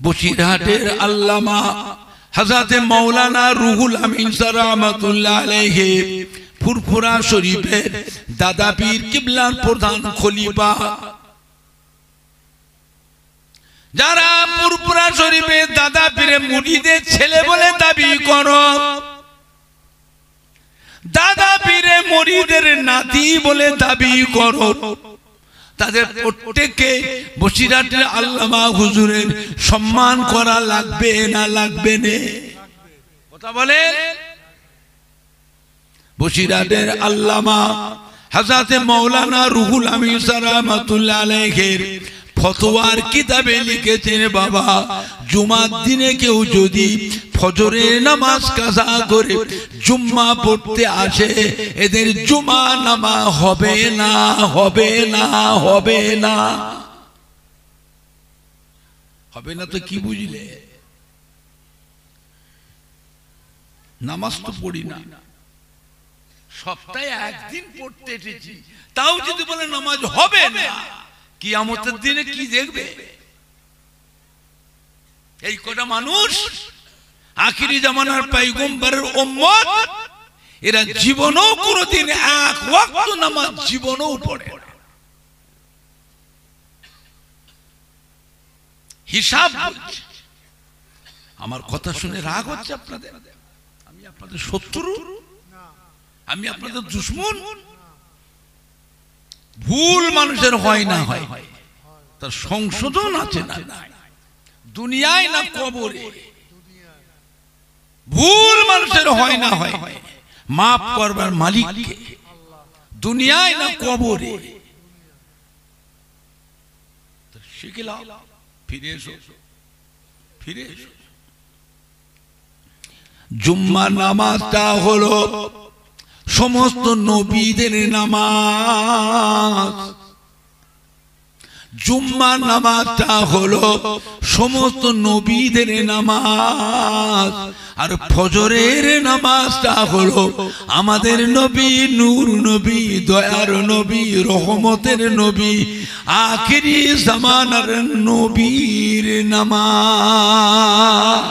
বসিরহাটের আল্লামা হযরত মাওলানা রুহুল আমিন রাহমাতুল্লাহ আলাইহি ফুরফুরা শরীফের দাদা পীর কিবলার প্রধান খলিফা। যারা ফুরফুরা শরীফের দাদা পীরের মুরিদের ছেলে বলে দাবি করো, দাদা পীরের মুরিদের নাতি বলে দাবি করো, তাদের প্রত্যেককে বসিরহাটের আল্লামা হুজুরের সম্মান করা লাগবে না লাগবে না? কথা বলে। বসিরহাটের আল্লামা হযরত মাওলানা রুহুল আমিন রাহমাতুল্লাহ আলাইহির ফতোয়ার কিতাবে লিখেছেন, বাবা জুমার দিনে কেউ যদি ফজরের নামাজ কাজা করে জুম্মা পড়তে আসে, এদের জুমা নামাজ হবে না, হবে না, হবে না। হবে না তো কি বুঝলে? নামাজ তো পড়ি না, সপ্তাহে একদিন পড়তে এসেছি, তাও যদি বলে নামাজ হবে না, কিয়ামতের দিনে কি দেখবে? এই কটা মানুষ আখিরি জামানার পয়গম্বরের উম্মত, এরা জীবনও কোনোদিন এক ওয়াক্ত নামাজ জীবনও পড়ে না। হিসাব বলছে। আমার কথা শুনে রাগ হচ্ছে আপনাদের? আমি আপনাদের শত্রু? আমি আপনাদের দুশমন? ভুল মানুষের হয় না হয়, তার সংশোধন আছে না দুনিয়ায় না কবরে? ভুল মানুষের হয় না হয়, মাফ করবার মালিক কে? দুনিয়ায় না কবরে? শিখে লাও, ফিরে এসো, ফিরে এসো। জুম্মা নামাজটা হলো সমস্ত নবীদের নামাজ। জুম্মা নামাজটা হলো সমস্ত নবীদের নামাজ, আর ফজরের নামাজটা হলো আমাদের নবী, নূর নবী, দয়ার নবী, রহমতের নবী, আখিরি জামানার নবীর নামাজ।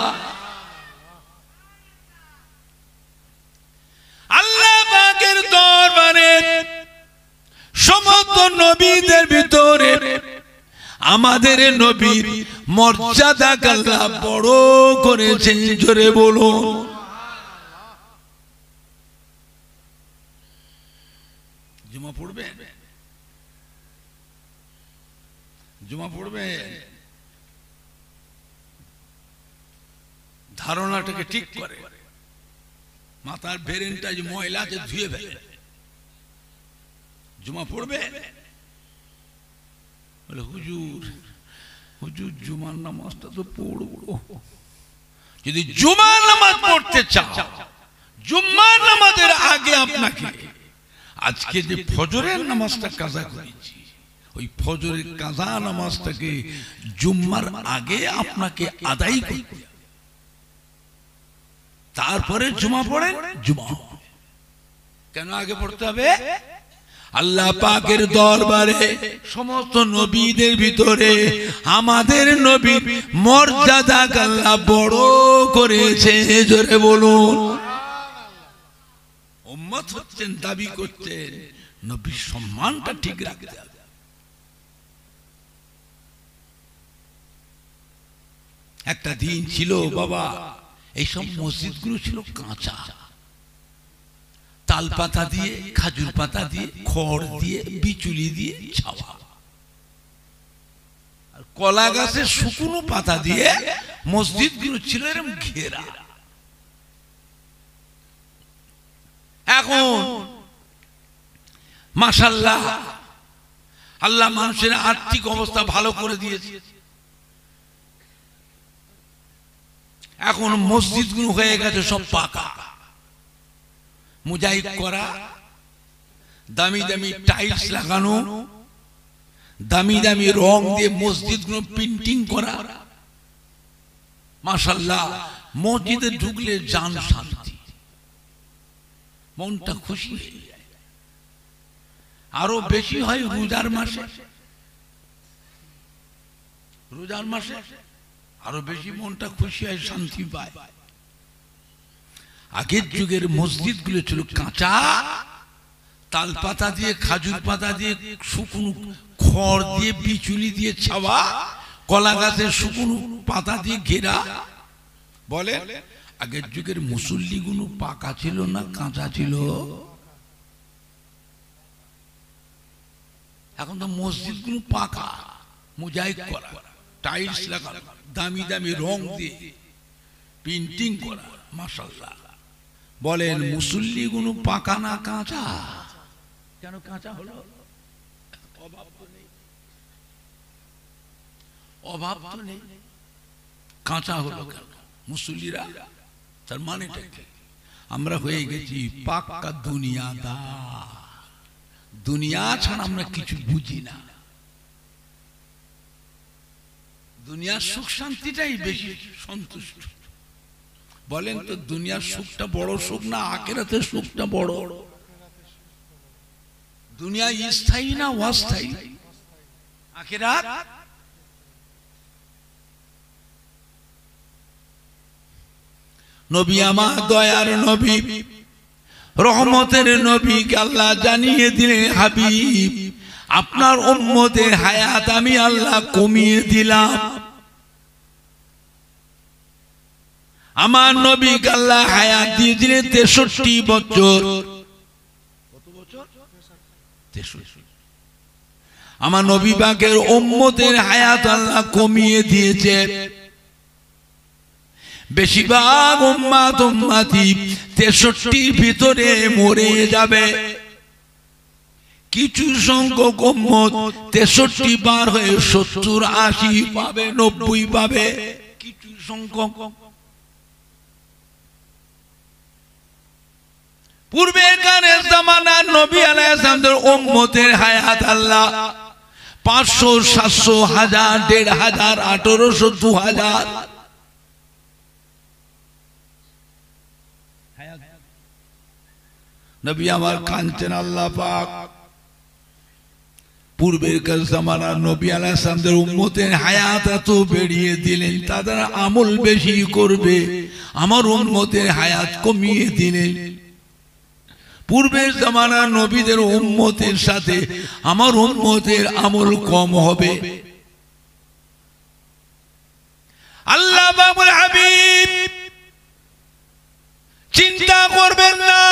আল্লাহ পাকের দরবারে সমস্ত নবীদের ভিতরে আমাদের নবীর মর্যাদা আল্লাহ বড় করেছেন, জোরে বলুন। জুমা পড়বে, জুমা পড়বে, ধারণাটাকে ঠিক করে, মাথার ব্রেনটা যে ময়লা আছে ধুয়ে ফেলে। জুমা পড়বে? বলে হুজুর, হুজুর জুমার নামাজটা তো পড়বো। যদি জুমার নামাজ পড়তে চাও, জুম্মার নামাজের আগে আপনাকে আজকে যে ফজরের নামাজটা কাজা করেছি, ওই ফজরের কাজা নামাজটাকে জুম্মার আগে আপনাকে আদায় করতে, তারপরে জুমা পড়েন। জুমা কেন আগে পড়তে হবে? আল্লাহ পাকের দরবারে সমস্ত নবীদের ভিতরে আমাদের নবীর মর্যাদা আল্লাহ বড় করেছে, জোরে বলুন। উম্মত হচ্ছেন, দাবি করছেন, নবীর সম্মানটা ঠিক রাখতে হবে। একটা দিন ছিল বাবা, এইসব মসজিদগুলো ছিল কাঁচা, তাল পাতা দিয়ে, খাজুর পাতা দিয়ে, খড় দিয়ে, বিচুলি দিয়ে ছাওয়া, আর কলা গাছের শুকনো পাতা দিয়ে মসজিদগুলো ছিল এরকম ঘেরা। এখন মাশাআল্লাহ, আল্লাহ মানুষের আর্থিক অবস্থা ভালো করে দিয়েছে। এখন মসজিদগুলো হয়ে গেছে সব পাকা, মোজাইক করা, দামি দামি টাইলস লাগানো, দামি দামি রং দিয়ে মসজিদগুলো পেইন্টিং করা। মাশাআল্লাহ, মসজিদে ঢুকলে জান শান্তি, মনটা খুশি হয়ে যায়। আরো বেশি হয় রোজার মাসে। রোজার মাসে আরো বেশি মনটা খুশি হয়, শান্তি পায়। আগের যুগের মসজিদ গুলো ছিল কাঁচা, তাল পাতা দিয়ে, খাজুর পাতা দিয়ে, শুকনো খড় দিয়ে, বিচুলি দিয়ে ছাওয়া, কলা গাছের শুকনো পাতা দিয়ে ঘেরা। বলে আগের যুগের মুসল্লি গুলো পাকা ছিল না কাঁচা ছিল? এখন তো মসজিদ গুলো পাকা, মোজাইক করা, টাইলস লাগানো, দামি দামি রং দিয়ে পেইন্টিং করা, মাশাআল্লাহ। বলেন মুসল্লি গুলো পাকা না কাঁচা? কেন কাঁচা হলো? অভাব তো নেই, অভাব তো নেই, কাঁচা হলো কেন মুসল্লিরা? তার মানেটা কি? আমরা হয়ে গেছি পাক্কা দুনিয়াদার। দুনিয়া ছাড়া আমরা কিছু বুঝি না। দুনিয়ার সুখ শান্তিটাই বেশি সন্তুষ্ট। বলেন তো দুনিয়ার সুখটা বড় সুখ না আখিরাতের সুখটা বড়? দুনিয়া স্থায়ী না অস্থায়ী? আখিরাত নবী আমার দয়ার নবী, রহমতের নবী আল্লাহ জানিয়ে দিলেন, হাবিব আপনার উম্মতের হায়াত আমি আল্লাহ কমিয়ে দিলাম। আমার নবী আল্লাহ হায়াত দিয়ে দিলেন 63 বছর। কত বছর? 63। আমার নবী পাকের উম্মতের হায়াত আল্লাহ কমিয়ে দিয়েছে। বেশিরভাগ উম্মাত উম্মতি 63 ভিতরে মরে যাবে। কিছু সংখ্যক উম্মত 63 পার হয়ে 70, 80 পাবে, 90 পাবে। কিছু সংখ্যক পূর্বের কানের জামানার নবী আলাইহিস সালামের উম্মতের হায়াত আল্লাহ 500, 700, 1000, 1500, 1800, 2000 নবী আমার কাঁদছেন আল্লাহ পাক পূর্বের জামানার নবী আলাইহিস সালামের উম্মতের হায়াত এত বেড়িয়ে দিলেন, তারা আমল বেশি করবে, আমার উম্মতের হায়াত কমিয়ে দিলেন। পূর্বের জামানার নবীদের উম্মতের সাথে আমার উম্মতের আমল কম হবে। আল্লাহ বাবুল হাবিব চিন্তা করবেন না,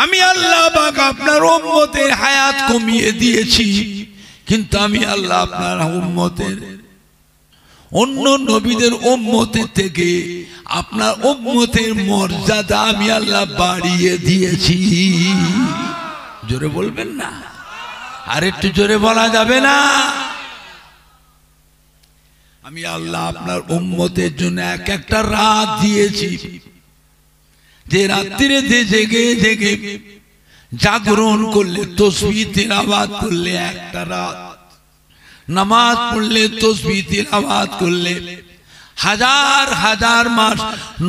আমি আল্লাহ পাক আপনার উম্মতের হায়াত কমিয়ে দিয়েছি, কিন্তু আমি আল্লাহ আপনার উম্মতের অন্য নবীদের উম্মতের থেকে আপনার উম্মতের মর্যাদা আমি আল্লাহ বাড়িয়ে দিয়েছি। জোরে বলবেন না? আর একটু জোরে বলা যাবে না? আমি আল্লাহ আপনার উম্মতের জন্য এক একটা রাত দিয়েছি, যে রাত্রিরে জেগে জেগে জাগরণ করলে, তাসবিহ তিলাওয়াত করলে একটা রাত, নামাজ পড়লে, তাসবিহ তিলাওয়াত করলে হাজার হাজার মাস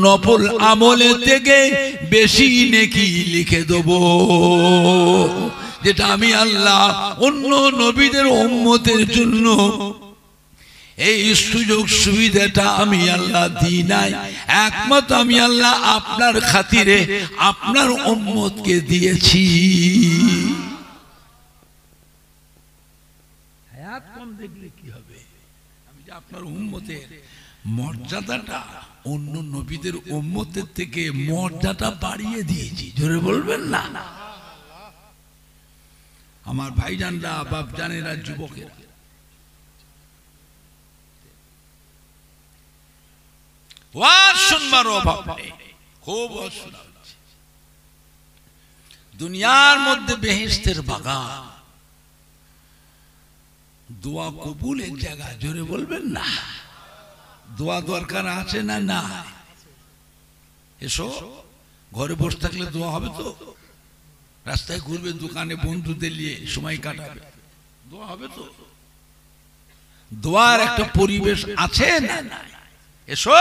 নফল আমলের থেকে বেশি নেকি লিখে দেব, যেটা আমি আল্লাহ অন্য নবীদের উম্মতের জন্য এই সুযোগ সুবিধাটা আমি আল্লাহ দিই নাই, একমাত্র আমি আল্লাহ আপনার খাতিরে আপনার উম্মতকে দিয়েছি। হায়াত কম দেখলে কি হবে? আমি যে আপনার উম্মতের মর্যাদাটা অন্য নবীদের উম্মতের থেকে মর্যাদা বাড়িয়ে দিয়েছি। জোরে বলবেন না? আমার ভাইজানরা, বাপজানেরা, যুবকেরা, ওয়াজ শুনবার অভাব নেই, খুব ওয়াজ শোনা হচ্ছে। দুনিয়ার মধ্যে বেহেশতের বাগান, দোয়া কবুলের জায়গা। জোরে বলবেন না? দোয়া দরকার আছে না? না, এসো। ঘরে বসে থাকলে দোয়া হবে তো? রাস্তায় ঘুরবে, দোকানে বন্ধুদের নিয়ে সময় কাটাবে, দোয়া হবে তো? দোয়ার একটা পরিবেশ আছে না? এসো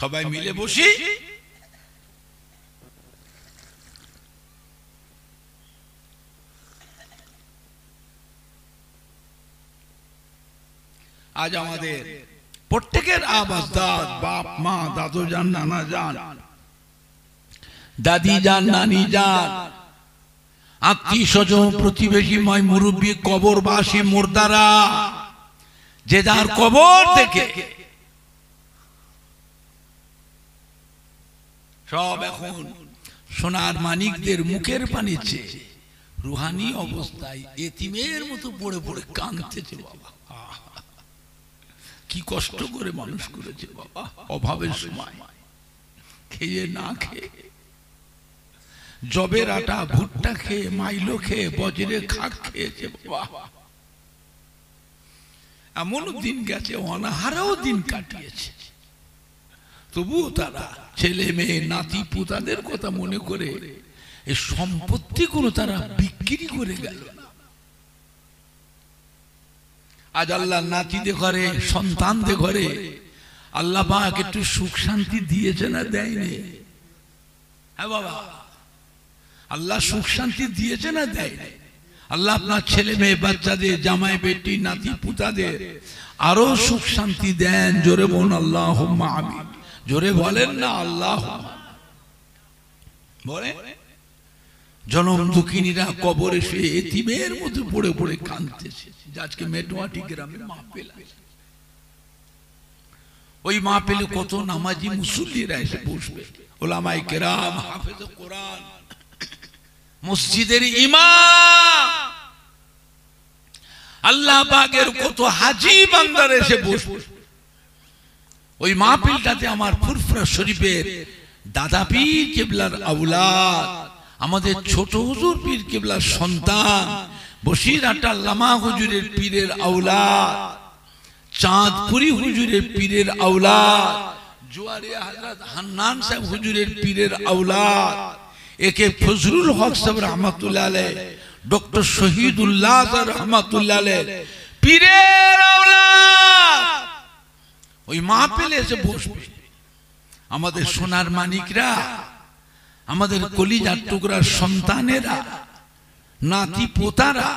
সবাই মিলে বসি। আজ আমাদের প্রত্যেকের আবাস দাদ বাপ মা দাদু যান নানা যান দাদি যান নানি যান আত্মীয় স্বজন প্রতিবেশী ময় মুরব্বী কবরবাসী মুর্দারা যে যার কবর থেকে সব এখন সোনার মানিকদের মুখের পানি চেয়ে রুহানি অবস্থায় এতিমের মতো পড়ে পড়ে কাঁদতেছে বাবা। কি কষ্ট করে মানুষ করেছে বাবা, অভাবের সময় খেয়ে না খেয়ে, জবের আটা ভুট্টা খেয়ে, মাইলো খেয়ে, বজরে খাক খেয়েছে বাবা। এমন দিন গেছে অনাহারেও দিন কাটিয়েছে, তবুও তারা ছেলে মেয়ে নাতি পুতাদের কথা মনে করে এই সম্পত্তি কোনো তারা বিক্রি করে গেল না। আজ আল্লাহ নাতিদের ঘরে সন্তানদের ঘরে আল্লাহ পাক একটু সুখ শান্তি দিয়েছে না দেয়নি? হ্যাঁ বাবা, আল্লাহ সুখ শান্তি দিয়েছে না দেয়নি? আল্লাহ আপনার ছেলে মেয়ে বাচ্চাদের জামাই বেটি নাতি পুতাদের আরো সুখ শান্তি দেন। জোরে বলুন আল্লাহুম্মা আমিন। জোরে বলেন না আল্লাহুম্মা। বলে জনম দুঃখিনীরা কবরে শুয়ে এতিমের মতো পড়ে পড়ে কাঁদতেছে। আজকে মেটুয়াটি গ্রামে মাহফিল, ওই মাহফিলে কত নামাজি মুসল্লিরা এসে বসবে, উলামায়ে কেরাম, হাফেজে কোরআন, মসজিদের ইমাম, আল্লাহ পাকের কত হাজী বান্দারা এসে বসবে। ওই মাহফিলটাতে আমার ফুরফুরা শরীফের দাদা পীর কিবলার আওলাদ, আমাদের ছোট হুজুর পীর কিবলার সন্তান, বসিরহাট আল্লামা হুজুরের পীরের আওলাদ, চাঁদপুরি হুজুরের পীরের আওলাদ, জোয়ারিয়া হযরত হান্নান সাহেব হুজুরের পীরের আওলাদ, একে ফজলুল হক সাহেব রহমাতুল্লাহ আলাইহি, ডক্টর শহীদুল্লাহ সাহেব রহমাতুল্লাহ আলাইহি পীরের আওলাদ ওই মাহফিলে এসে বসবে। আমাদের সোনার মানিকরা, আমাদের কলিজার টুকরার সন্তানেরা, নাতি পোতারা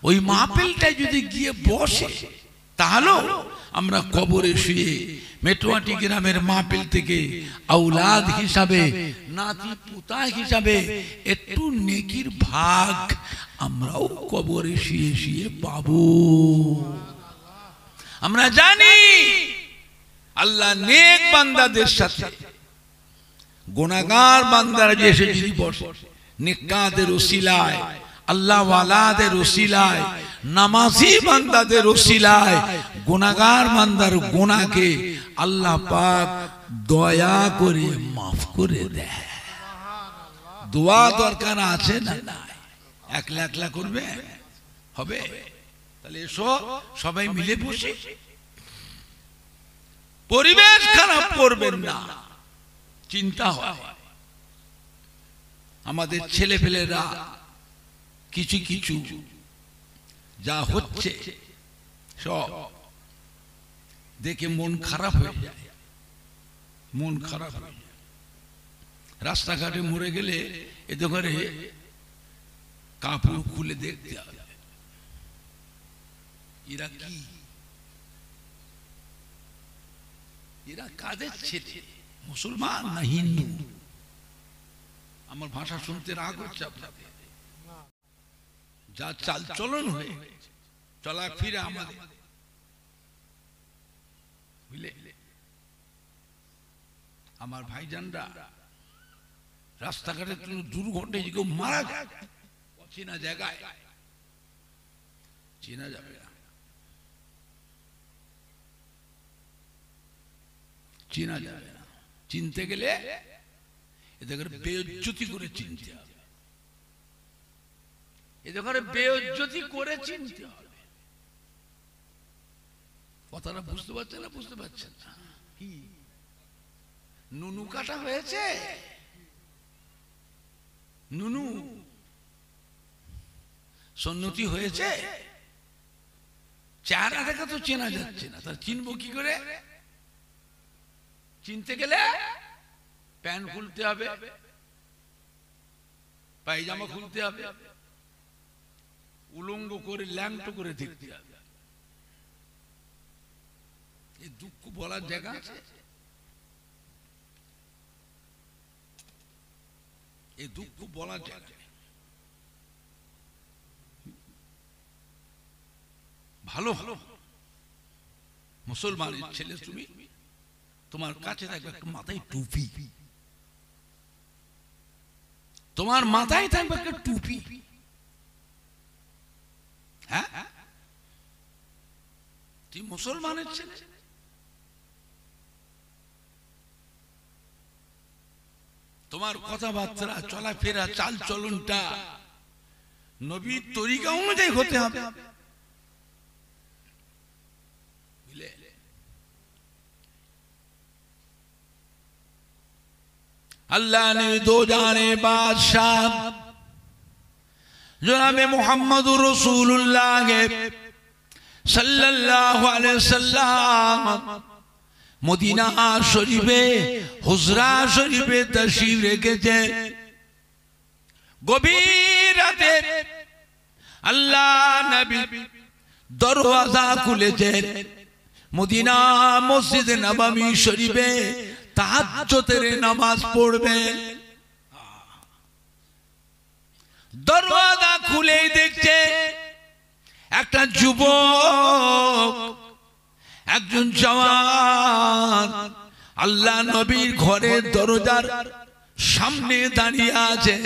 ওই মাহফিলটায় যদি গিয়ে বসে, তাহলে আমরা কবরে শুয়ে মেটুয়াটি গ্রামের মাহফিল থেকে আওলাদ হিসাবে, নাতি পোতা হিসাবে একটু নেকির ভাগ আমরাও কবরে শুয়ে শুয়ে পাবো। আমরা জানি আল্লাহ নেক বান্দাদের সাথে গুনাহগার বান্দারা যে এসে যদি বসে, নেককারদের ওসিলায়, আল্লাহ ওয়ালাদের ওসিলায়, নামাজি বান্দাদের ওসিলায় গুনাহগার বান্দার গুনাহকে আল্লাহ পাক দয়া করে মাফ করে দেয়। দোয়া দরকার আছে না? নাই। একলা একলা করবে হবে? তাহলে এসো সবাই মিলে বসে, পরিবেশ খারাপ করবেন না। চিন্তা হয় আমাদের ছেলে পেলেরা কিছু কিছু যা হচ্ছে সব দেখে মন খারাপ হয়ে যায়, মন খারাপ হয়ে যায়। রাস্তাঘাটে মরে গেলে এতে করে কাপড় খুলে দেখতে হবে এরা কি, এরা কাদের ছেলে, মুসলমান না হিন্দু? আমার ভাষা শুনতে রাগ হচ্ছে আপনাদের? যা চাল চলন হয়ে চলা ফিরে আমাদের, বুঝলে? আমার ভাইজানরা রাস্তাঘাটে দুর্ঘটনায় কেউ মারা যায়, অচেনা জায়গায়, চেনা যাবে না, চেনা যাবে না। চিনতে গেলে এদের বেইজ্জতি করে চিনতে হবে, এদের বেইজ্জতি করে চিনতে হবে। কথাটা বুঝতে পারছেন না? বুঝতে পারছেন না? কি নুনু কাটা হয়েছে? নুনু সন্নতি হয়েছে, চেহারা দেখা তো চেনা যাচ্ছে না, তার চিনবো কি করে? চিনতে গেলে প্যান্ট খুলতে হবে, পায়জামা খুলতে হবে, উলঙ্গ করে ল্যাংটো করে দেখতে হবে। এই দুঃখ বলার জায়গা আছে? এই দুঃখ বলার জায়গা। ভালো ভালো মুসলমানের ছেলে তুমি, তোমার কাছে থাকবে একটা মাথায় টুপি, তোমার মাথায় থাকবে একটা টুপি। হ্যাঁ, তুই মুসলমানের ছেলে, তোমার কথাবার্তা, চলাফেরা, চাল চলনটা নবীর তরিকা অনুযায়ী হতে হবে। अल्लाह ने दो जाने बादशाह जनाबे मोहम्मद रसूलुल्लाह सल्लल्लाहु अलैहि वसल्लम मदीना शरीफे हुजरा शरीफे तशरीफ रेखेছে। गभीर राते अल्लाह नबी दरवाजा खुलेছেন मदीना मस्जिद नबवी शरीफे তাহাজ্জুদের নামাজ পড়বেন। দরওয়াজা খুলে দেখছে একটা যুবক, একজন জওয়ান আল্লাহ নবীর ঘরের দরজার সামনে দাঁড়িয়ে আছে।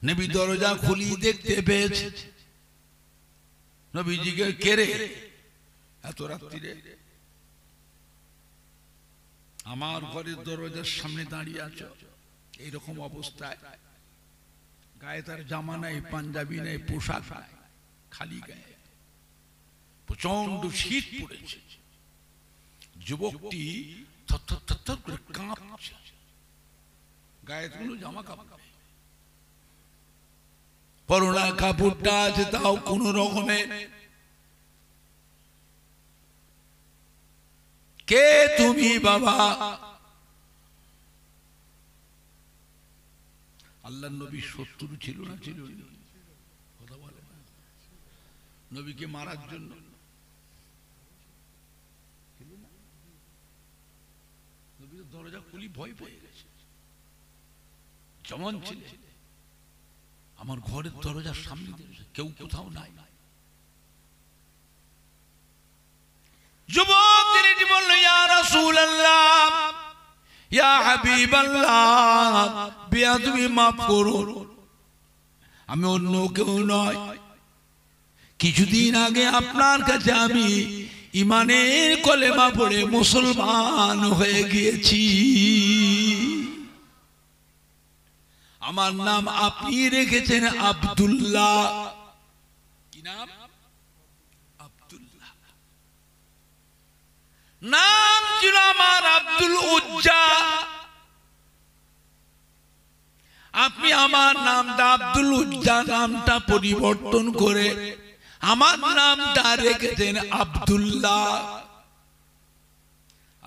নবী দরজা খুলি দেখতে পেয়েছে। নবী জিজ্ঞেস, কে রে এত রাত্রিরে আমার ঘরের দরজার সামনে দাঁড়িয়ে আছো? এইরকম অবস্থায় গায়ে তার জামা নাই, পাঞ্জাবি নাই, পোশাক নাই, খালি গায়ে, প্রচন্ড শীত পড়েছে। যুবকটি থরথর থরথর করে কাঁপছে, গায়ে কোনো জামা কাপড় নেই, পরনা কাপড়টা আছে তাও কোন রকমে। কে তুমি বাবা? আল্লাহ নবী শত্রু ছিল না? ছিল কথা বলে, নবীকে মারার জন্য নবী দরজা খুলি ভয় পেয়ে গেছে। যেমন ছিল আমার ঘরের দরজার সামনে কেউ কোথাও নাই। যুবক তিনি বলল, ইয়া রাসূলুল্লাহ, ইয়া হাবিবাল্লাহ, বেয়াদবি মাফ করুন, আমি অন্য কেউ নয়। কিছুদিন আগে আপনার কাছে আমি ইমানের কলেমা পড়ে মুসলমান হয়ে গিয়েছি। আমার নাম আপনি রেখেছেন আব্দুল্লাহ। কি নাম? নাম ছিল আমার আব্দুল উজ্জা। আপনি আমার নামটা আব্দুল উজ্জা নামটা পরিবর্তন করে আমার নামটা রেখেছেন আব্দুল্লাহ।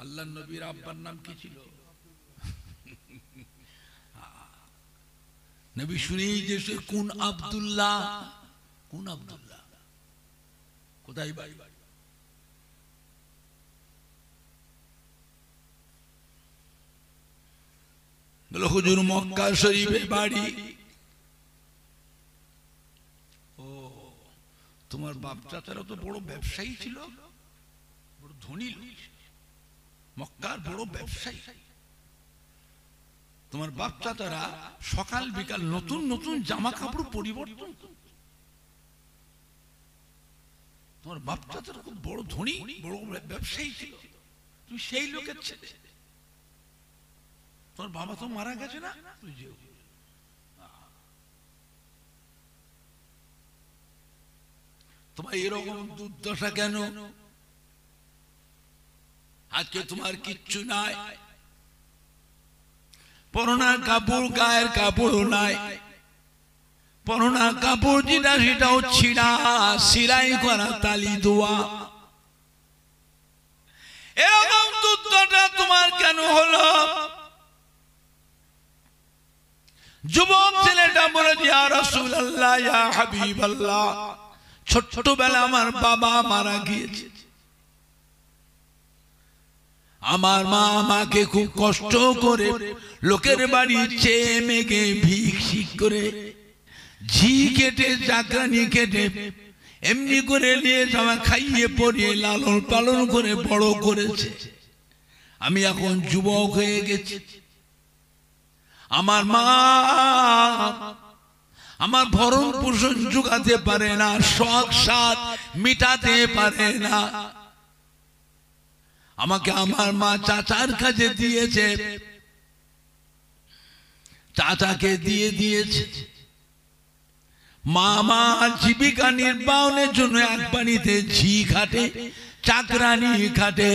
আল্লাহ নবীর আব্বার নাম কি ছিল? নবী শুনেই যে কোন আব্দুল্লাহ, কোন আব্দুল্লাহ, কোথায় বাড়ি? হুজুর মক্কা শরীফে বাড়ি। ও, তোমার বাপ চাচারা তো বড় ব্যবসায়ী ছিল, বড় ধনী লোক, মক্কার বড় ব্যবসায়ী। তোমার বাপ চাচারা সকাল বিকাল নতুন নতুন জামা কাপড় পরিবর্তন। তোমার বাপ চাচারা খুব বড় ধনী, বড় ব্যবসায়ী ছিল, তুমি সেই লোকের ছেলে। তোমার বাবা তো মারা গেছে না? তোমার এরকম দুর্দশা কেন? আজকে তোমার কিচ্ছু নাই, পরনা কাপড়, গায়ের কাপড়ও নাই, পরনা কাপড় যেটা সেটাও ছিঁড়া, সিলাই করা, তালি দোয়া। এরকম দুর্দশা তোমার কেন হলো? যুবক ছেলেটা বলেছে, ইয়া রাসূলুল্লাহ, ইয়া হাবিবাল্লাহ, ছোট্টবেলা আমার বাবা মারা গিয়েছে, আমার মা আমাকে খুব কষ্ট করে লোকের বাড়ি চেয়ে মেঘে ভিক্ষিক করে ঝি কেটে চাকরানি কেটে এমনি করে নিয়ে জামা খাইয়ে পরিয়ে লালন পালন করে বড় করেছে। আমি এখন যুবক হয়ে গেছি। আমার মা আমার ভরণ পোষণ জোগাতে পারে না, শখ সাধ মিটাতে পারে না। আমাকে আমার মা চাচার কাছে দিয়েছে, চাচাকে দিয়ে দিয়েছে। মা আমার জীবিকা নির্বাহের জন্য এক বাড়িতে ঝি খাটে, চাকরানি খাটে।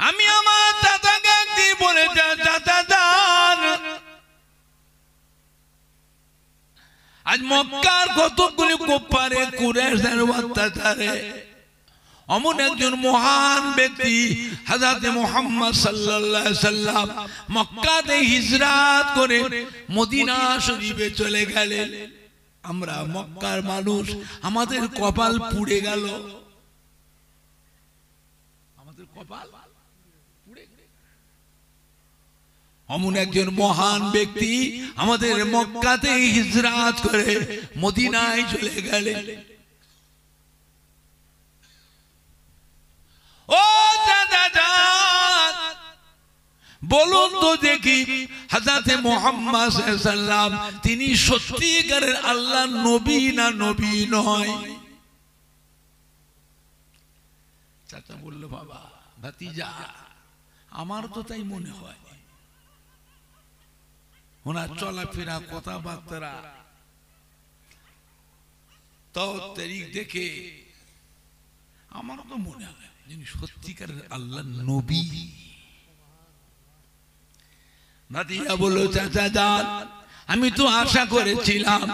আমি আমার চাচাকে দিয়ে বলে চাচা যান, আজ মক্কার কতগুলি কোপারে কুরাইশদের অত্যাচারে অমন একজন মহান ব্যক্তি হযরত মুহাম্মদ সাল্লাল্লাহু আলাইহি সাল্লাম মক্কাতে হিজরত করে মদিনা শরীফে চলে গেলেন। আমরা মক্কার মানুষ, আমাদের কপাল পুড়ে গেল। আমাদের কপাল পুড়ে গেল। অমন একজন মহান ব্যক্তি আমাদের মক্কাতে হিজরত করে মদিনায় চলে গেলেন। ও দাদা বলুন তো দেখি, হযরত মুহাম্মদ সাল্লাল্লাহু আলাইহি সাল্লাম তিনি সত্যিকারের আল্লাহর নবী না নবী নয়? চাচা বলল, বাবা ভাতিজা আমার তো তাই মনে হয়। ওনার চলাফেরা কথাবার্তা তো তারিখ দেখে আমার তো মনে হয় যিনি সত্যিকারের আল্লাহর নবী। ভাতিজা বলল, চাচা যান, আমি তো আশা করেছিলাম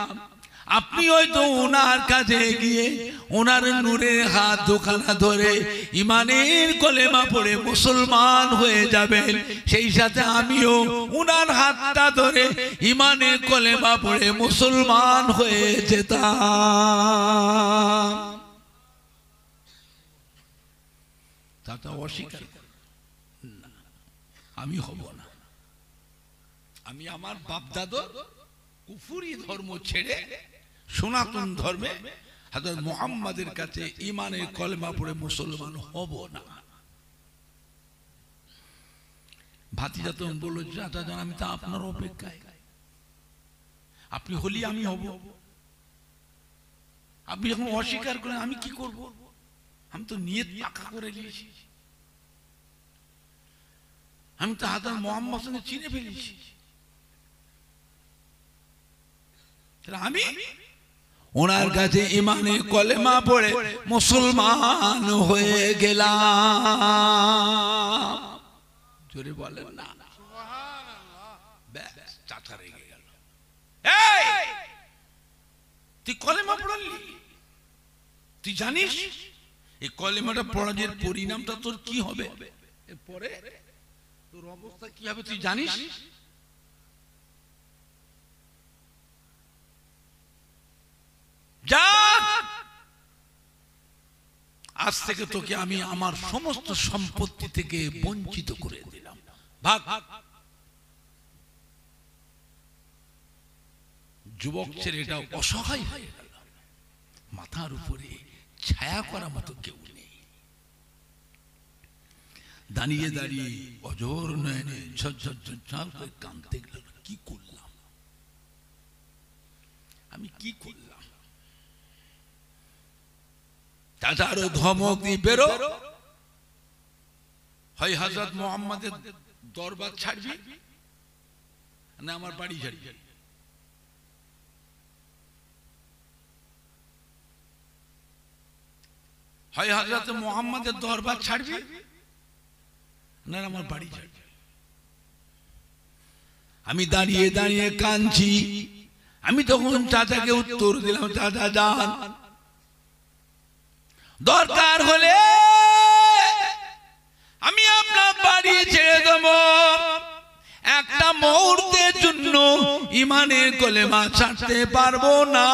আপনি হয়তো ওনার কাছে গিয়ে ওনার নূরের হাত দুখানা ধরে ইমানের কলেমা পড়ে মুসলমান হয়ে যাবেন, সেই সাথে আমিও ওনার হাতটা ধরে ইমানের কলেমা পড়ে মুসলমান হয়ে যেতাম। চাচা অস্বীকার না, আমি হব না। আমি আমার বাপ দাদর কুফরি ধর্ম ছেড়ে সনাতন ধর্মে হযরত মুহাম্মাদের কাছে ইমানের কলেমা পড়ে মুসলমান হব না। ভাতিজা তো বলল, চাচা জান আমি তো আপনার অপেক্ষায়, আপনি হলি আমি হব। আপনি যখন অস্বীকার করেন আমি কি করব? আমি তো নিয়ত পাকা করে নিয়েছি, আমি তো হযরত মুহাম্মাদ সঙ্গে চিনে ফেলেছি। আমি ওনার কাছে ইমানে কলেমা পড়ে মুসলমান হয়ে গেলাম। জোরে বলেন না সুবহানাল্লাহ। ব্যাস চাচা রেগে গেল, এই তুই কলেমা পড়লি, তুই জানিস এই কলেমাটা পড়ার পরিণামটা তোর কি হবে, এরপরে তোর অবস্থা কি হবে তুই জানিস? যা, আজ থেকে তোকে আমি আমার সমস্ত সম্পত্তি থেকে বঞ্চিত করে দিলাম, ভাগ। যুবক ছেলেটা অসহায় হয়ে গেল, মাথার উপরে ছায়া করার মতো কেউ নেই। দাঁড়িয়ে দাঁড়িয়ে অজর নয়নে ঝরঝর ঝরঝর করে কাঁদতে গেল, কি করলাম আমি, কি করলাম? চাচারও ধমক দিয়ে বেরো, হয় হযরত মুহাম্মাদের দরবার ছাড়বি না আমার বাড়ি ছাড়বি। হয় হযরত মুহাম্মাদের দরবার ছাড়বি না আমার বাড়ি ছাড়বি। আমি দাঁড়িয়ে দাঁড়িয়ে কাঁদছি। আমি তখন চাচাকে উত্তর দিলাম, চাচা যান, দরকার হলে আমি আপনার বাড়ি ছেড়ে দেব, এক একটা মুহূর্তের জন্য ইমানের কলেমা ছাড়তে পারবো না,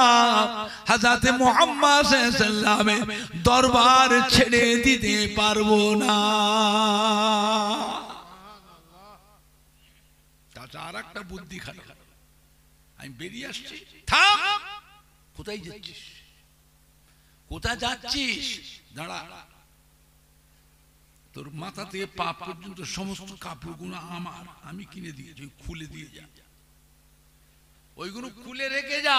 হযরত মুহাম্মদ সাল্লাল্লাহু আলাইহি ওয়াসাল্লামের দরবার ছেড়ে দিতে পারবো না। চাচা আর একটা বুদ্ধি খারাপ, আমি বেরিয়ে আসছি। থাম, কোথায় যাচ্ছিস? কোথায় যাচ্ছিস? দাঁড়া, তোর মাথা থেকে পা পর্যন্ত সমস্ত কাপড়গুলো আমার, আমি কিনে দিয়েছি, খুলে দিয়ে যা, ওইগুলো খুলে রেখে যা।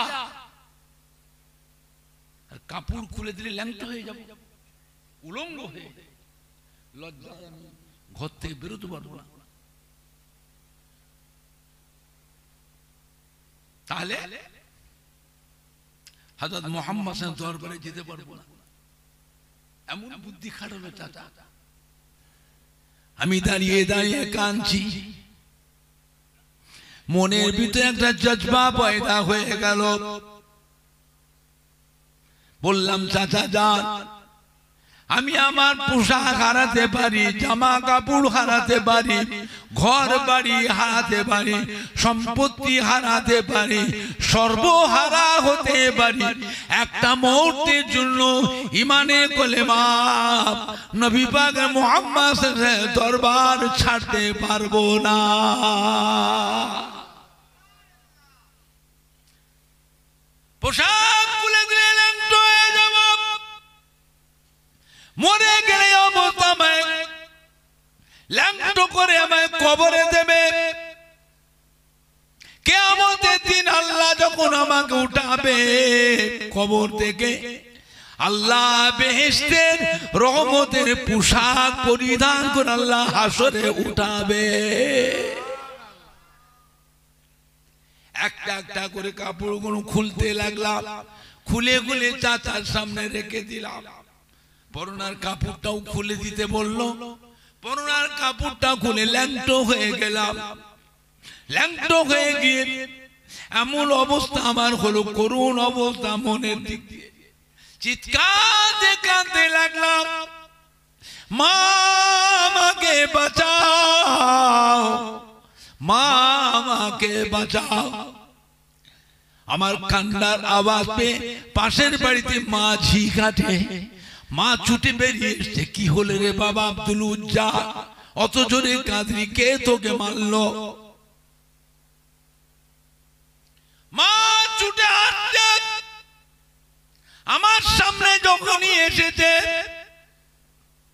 আর কাপড় খুলে দিলে ল্যাংটা হয়ে যাবে, উলঙ্গ হয়ে, লজ্জায় আমি ঘর থেকে বেরোতে পারবো না। তাহলে হযরত মুহাম্মদ সাল্লাল্লাহু আলাইহি ওয়াসাল্লাম দরবারে যেতে পারবো না। এমন বুদ্ধি খাটালো চাচা। আমি দাঁড়িয়ে দাঁড়িয়ে কাঁদছি, মনের ভিতরে একটা জজবা পয়দা হয়ে গেল। বললাম, চাচা যান, আমি আমার পোশাক হারাতে পারি, জামা কাপড় হারাতে পারি, ঘর বাড়ি হারাতে পারি, সম্পত্তি হারাতে পারি, সর্বহারা হতে পারি, একটা মুহূর্তের জন্য ইমানের কলেমা নবী পাক মুহাম্মদ সাল্লাল্লাহু আলাইহি ওয়াসাল্লামের দরবার ছাড়তে পারবো না। পোশাক খুলে দিলে ল্যাংটা হয়ে যাব, মরে গেলে অবস্থা আমায় ল্যাংটো করে আমায় কবরে দেবে। কিয়ামতের দিন আল্লাহ যখন আমাকে উঠাবে কবর থেকে, আল্লাহ বেহেশতের রহমতের পোশাক পরিধান করে আল্লাহ হাসরে উঠাবে। একটা একটা করে কাপড়গুলো খুলতে লাগলাম, খুলে খুলে চাচার সামনে রেখে দিলাম। পরনার কাপড়টাও খুলে দিতে বললো, পরনার কাপড়টা খুলে ল্যাংটো হয়ে গেলাম। ল্যাংটো হয়ে গিয়ে এমন অবস্থা আমার হলো, করুণ অবস্থা, মনের দিক দিয়ে চিৎকার কাঁদতে লাগলাম, মা আমাকে বাঁচাও, মা আমাকে বাঁচাও। আমার কান্নার আওয়াজ পেয়ে পাশের বাড়িতে মা ঝি কাটে, মা ছুটে বেরিয়ে এসছে। কি হলে রে বাবা আব্দুল উজ্জা, অত জোরে কাঁদলি, কে তোকে মারলো? মা ছুটে আসছে, আমার সামনে যখনই এসেছে,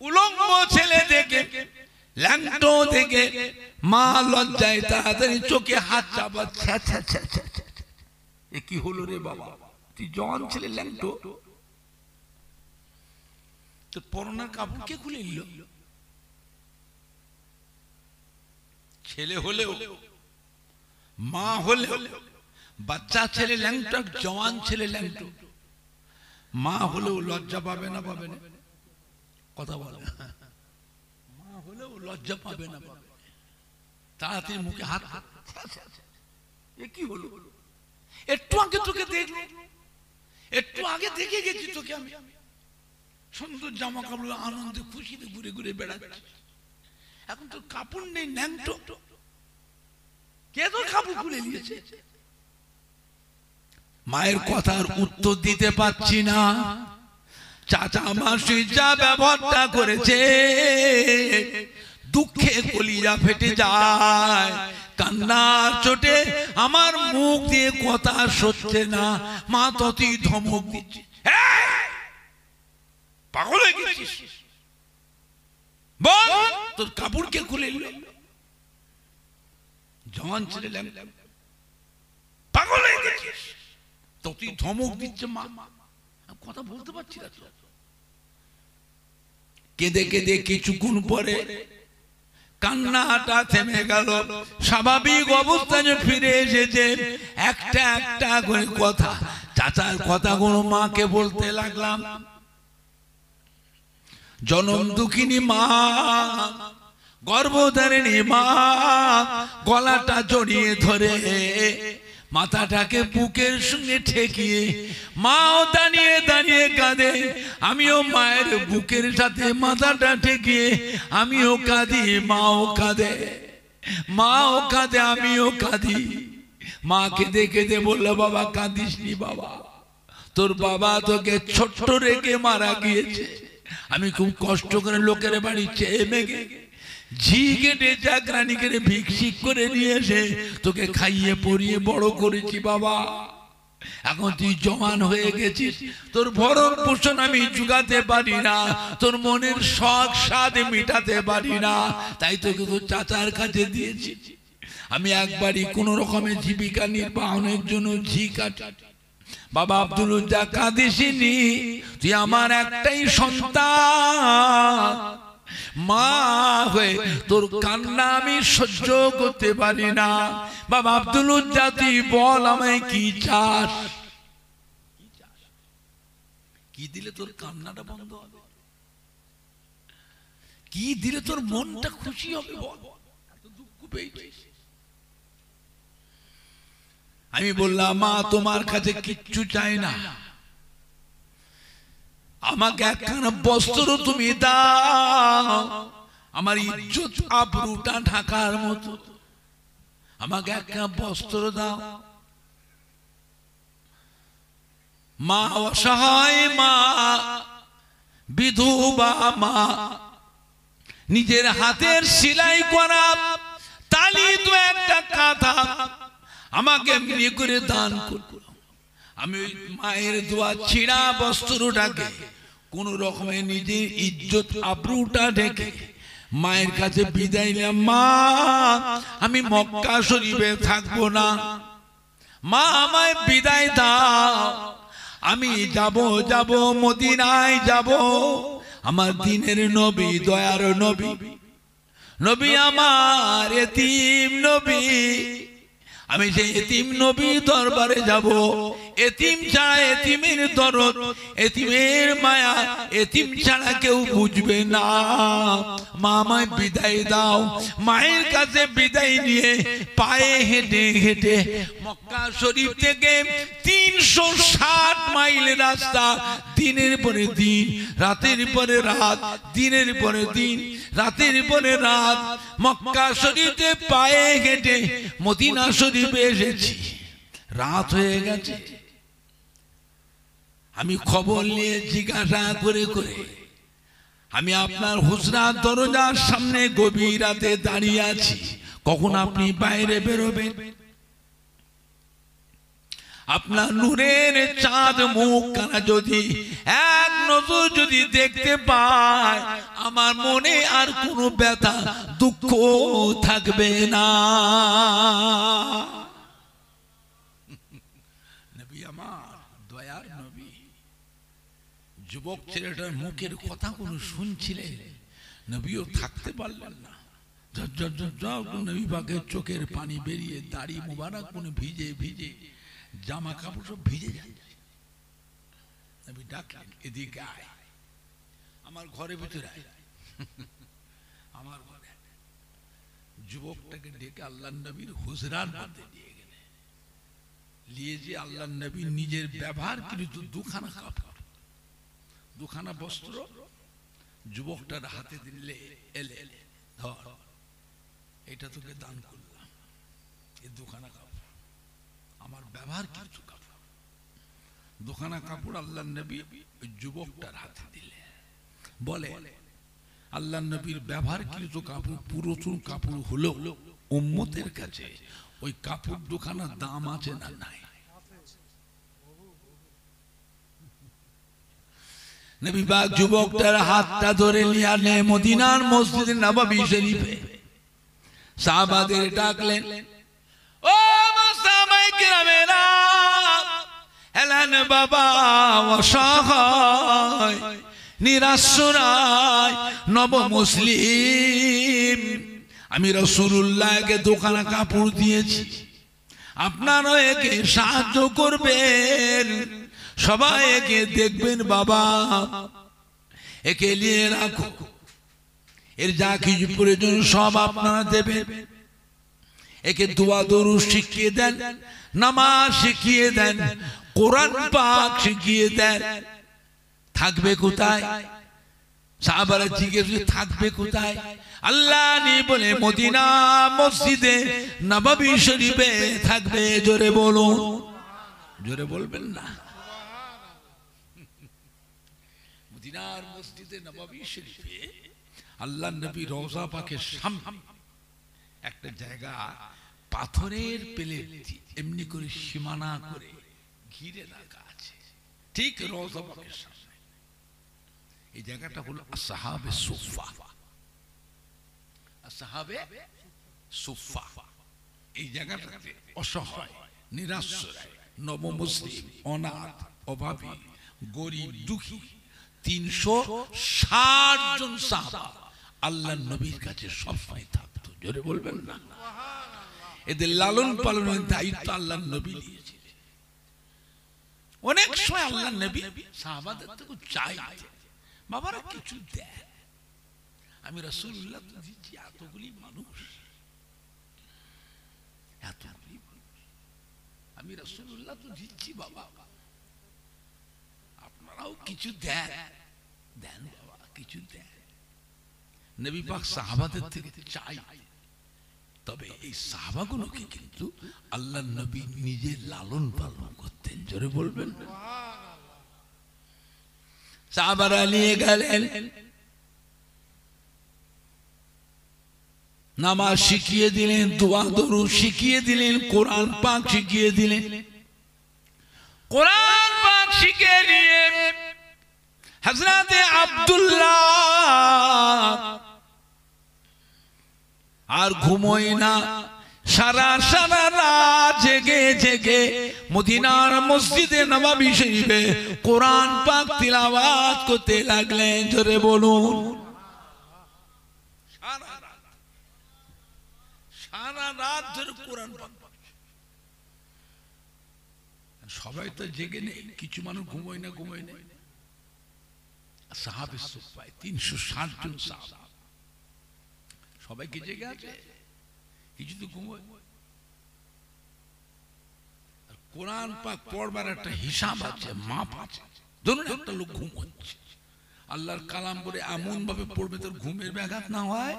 উলঙ্গ ছেলে দেখে, ল্যাংটো দেখে, মা লজ্জায় তাড়াতাড়ি চোখে হাত চাপা। এ কি হলো রে বাবা, তুই জওয়ান ছেলে ল্যাংটো, তোর পরনার কাপড় কে খুলে নিল? ছেলে হলেও, মা হলেও, বাচ্চা ছেলে ল্যাংটো, জওয়ান ছেলে ল্যাংটো, মা হলেও লজ্জা পাবে না? পাবে না? কথা বলে, মা হলেও লজ্জা পাবে না? পাবে। তাড়াতাড়ি মুখে হাত, এ কি হলো? একটু আগে তোকে দেখলো, একটু আগে দেখে গেছি তোকে আমি, সুন্দর জামা কাপড় আনন্দে খুশিতে ঘুরে ঘুরে বেড়াচ্ছি, এখন তোর কাপড় নেই, ন্যাংটো, কে তোর কাপড় খুলে নিয়েছে? মায়ের কথার উত্তর দিতে পারছি না। চাচা মাসি যা ব্যবহারটা করেছে, দুঃখে কলিজা ফেটে যায়, কান্নার চোটে আমার মুখ দিয়ে কথা সরছে না। মা ততই ধমক দিচ্ছে, পাগল হয়ে গেছিস? বল, তোর কাপড় কে খুলে নিল? জওয়ান ছেলে পাগল হয়ে গেছিস? ততই ধমক দিচ্ছে মা। কথা বলতে পারছি না। কেঁদে কেঁদে কিছুক্ষণ পরে কান্নাটা থেমে গেল, স্বাভাবিক অবস্থায় ফিরে এসেছে। একটা একটা করে কথা, চাচার কথাগুলো মাকে বলতে লাগলাম। জনম দুঃখিনী মা, গর্ভধারিণী মা, গলাটা জড়িয়ে ধরে মাথাটাকে বুকের সঙ্গে ঠেকিয়ে মাও দাঁড়িয়ে দাঁড়িয়ে কাঁদে। আমিও মায়ের বুকের সাথে মাথাটা ঠেকিয়ে আমিও কাঁদি, মাও কাঁদে। মাও কাঁদে, আমিও কাঁদি। মা কেঁদে কেঁদে বললো, বাবা কাঁদিস নি বাবা, তোর বাবা তোকে ছোট্ট রেখে মারা গিয়েছে। আমি খুব কষ্ট করে লোকের বাড়ি চেয়ে মেঘে ঝি কেটে চাকরানি করে ভিক্ষিক করে নিয়ে এসে তোকে খাইয়ে পরিয়ে বড় করেছি বাবা। এখন তুই জওয়ান হয়ে গেছিস, তোর ভরণ পোষণ আমি জুগাতে পারি না, তোর মনের শখ স্বাদ মেটাতে পারি না, তাই তোকে তোর চাচার কাছে দিয়েছি। আমি একবারই কোন রকমের জীবিকা নির্বাহনের জন্য ঝি কাটি। বাবা আব্দুল উজ্জা কাঁদিসনি, তুই আমার একটাই সন্তান, মা হয়ে তোর কান্না আমি সহ্য করতে পারি না। বাবা আব্দুল উজ্জা তুই বল আমায় কি চাস, কি দিলে তোর কান্নাটা বন্ধ হবে, কি দিলে তোর মনটা খুশি হবে বল, এত দুঃখ পেয়েছিস। আমি বললাম, মা তোমার কাছে কিচ্ছু চাই না, আমাকে একখানা বস্ত্র তুমি দাও, আমার ইজ্জত আবরুটা ঢাকার মতো, আমাকে একখানা বস্ত্র দাও। মা অসহায়, মা বিধবা, মা নিজের হাতের সেলাই করা তালি তো একটা কাঁথা আমাকে এমনি করে দান করল। আমি ওই মায়ের দোয়া ছিঁড়া বস্ত্রটাকে কোন রকমে নিজের ইজ্জত আবরুটা ঢেকে মায়ের কাছে বিদায় নিলাম। মা আমি মক্কা শরীফে থাকবো না, মা আমায় বিদায় দাও, আমি যাব মদিনায় যাব, আমার দিনের নবী দয়ার নবী, নবী আমার এতিম নবী, আমি সেই এতিম নবী দরবারে যাব। এতিম ছাড়া এতিমের দরদ, এতিমের মায়া এতিম ছাড়া কেউ বুঝবে না। মা আমায় বিদায় দাও। মায়ের কাছে বিদায় নিয়ে পায়ে হেঁটে হেঁটে মক্কা শরীফ থেকে 360 মাইল রাস্তা, দিনের পরে দিন, রাতের পরে রাত, দিনের পরে দিন, রাতের পরে রাত, মক্কা শরীফে পায়ে হেঁটে মদিনা শরীফে এসেছি। রাত হয়ে গেছে, আমি খবর নিয়ে জিজ্ঞাসা করে করে আমি আপনার হুজরার দরজার সামনে গভীর রাতে দাঁড়িয়ে আছি, কখন আপনি বাইরে বেরোবেন? আপনার নূরের চাঁদ মুখ কানা যদি এক নজর যদি দেখতে পায়, আমার মনে আর কোনো ব্যথা দুঃখ থাকবে না। নবী আমার দয়ার নবী, যুবক ছেলেটার মুখের কথা কোনো শুনছিলেন, নবীও থাকতে পারলেন না। নবী পাকের চোখের পানি বেরিয়ে দাড়ি মোবারক কোনো ভিজে ভিজে, জামা কাপড় সব ভিজে যাচ্ছে। নবী ডাকলেন, এদিকে আয়, আমার ঘরের ভিতরে আয়, আমার ঘরে। যুবকটাকে ডেকে আল্লাহ নবীর হুজরার মধ্যে নিয়ে গেলেন, নিয়ে যে আল্লাহ নবী নিজের ব্যবহার কিন্তু দুখানা কাপড়, দুখানা বস্ত্র যুবকটার হাতে দিলে, এলে ধর, এটা তোকে দান করলাম, এই দুখানা কাপড় আমার ব্যবহার কিছু কাপড়। দুখানা কাপড় আল্লাহ নবী ওই যুবকটার হাতে দিলে, বলে আল্লাহ নবীর ব্যবহার কিছু কাপড়, পুরাতন কাপড় হলো উম্মতের কাছে ওই কাপড় দুখানা দাম আছে না নাই? নবী পাক যুবকটার হাতটা ধরে নিয়ে আনলেন মদিনার মসজিদ নববী শরীফে। সাহাবাদের ডাকলেন, ও সাহাবায়ে কিরামেরা, এলেন বাবা অসহায় নিরাশ্রয় নব মুসলিম, আমি রাসূলুল্লাহকে দোকানা কাপড় দিয়েছি, আপনারা একে সাহায্য করবেন, সবাই একে দেখবেন বাবা, একে নিয়ে রাখো, এর যা কিছু প্রয়োজন সব আপনারা দেবেন। একে দোয়া দরুদ শিখিয়ে দেন, নামাজ শিখিয়ে দেন, কোরআন পাক শিখিয়ে দেন। থাকবে কোথায়? সাহাবারা জিজ্ঞেস থাকবে কোথায়? আল্লাহ নি বলে মদিনা মসজিদে নববী শরীফে থাকবে। জোরে বলুন, জোরে বলবেন না? মদিনার মসজিদে নববী শরীফে আল্লাহ নবী রওজা পাকের সামনে একটা জায়গা পাথরের প্লেট এমনি করে সীমানা করে ঘিরে রাখা আছে, ঠিক রওজা পাকের সামনে। এই জায়গাটা হলো আসহাবে সুফা। আসহাবে সুফা এই জায়গাটাতে অসহায়, নিরাশ্রয়, নবমুসলিম, অনাথ, অভাবী, গরিব, দুঃখী 360 জন সাহাবা আল্লাহর নবীর কাছে সবসময় থাকতো। জোরে বলবেন না? এদের লালন পালনের দায়িত্ব আল্লাহর নবী নিয়েছিলেন। অনেক সময় আল্লাহর নবী সাহাবাদের থেকে চাইতেন, বাবারা কিছু দেন, আমি রাসূলুল্লাহ তো দিচ্ছি, এতগুলি মানুষ, এতগুলি মানুষ, আমি রাসূলুল্লাহ তো দিচ্ছি, বাবা আপনারাও কিছু দেন, দেন বাবা কিছু দেন। নবী পাক সাহাবাদের থেকে চাই, তবে এই সাহাবাগুলোকে কিন্তু আল্লাহর নবী নিজে লালন পালন করতেন। জোরে বলবেন? সাহাবারা নিয়ে গেলেন, নামাজ শিখিয়ে দিলেন, দোয়া দরুদ শিখিয়ে দিলেন, কোরআন পাক শিখিয়ে দিলেন। কোরআন পাক শিখিয়ে নিয়ে হযরতে আব্দুল্লাহ আর ঘুমোয় না, সারা সারা রাত জেগে জেগে মদিনার মসজিদে নববী শরীফে কোরআন পাক তিলাওয়াত করতে লাগলেন। জোরে বলুন, সারা রাত ধরে কোরআন পাক। সবাই তো জেগে নেই, কিছু মানুষ ঘুমোয় না, ঘুমোয় না। সাহাবে সুফা 360 জন সাহাবা, সবাই কি জেগে আছে? কিছু তো ঘুমোয়। কোরআন পাক পড়বার একটা হিসাব আছে, মাপ আছে। ধরুন একটা লোক ঘুমোচ্ছে, আল্লাহর কালাম পড়ে এমন ভাবে পড়বে তোর ঘুমের ব্যাঘাত না হয়।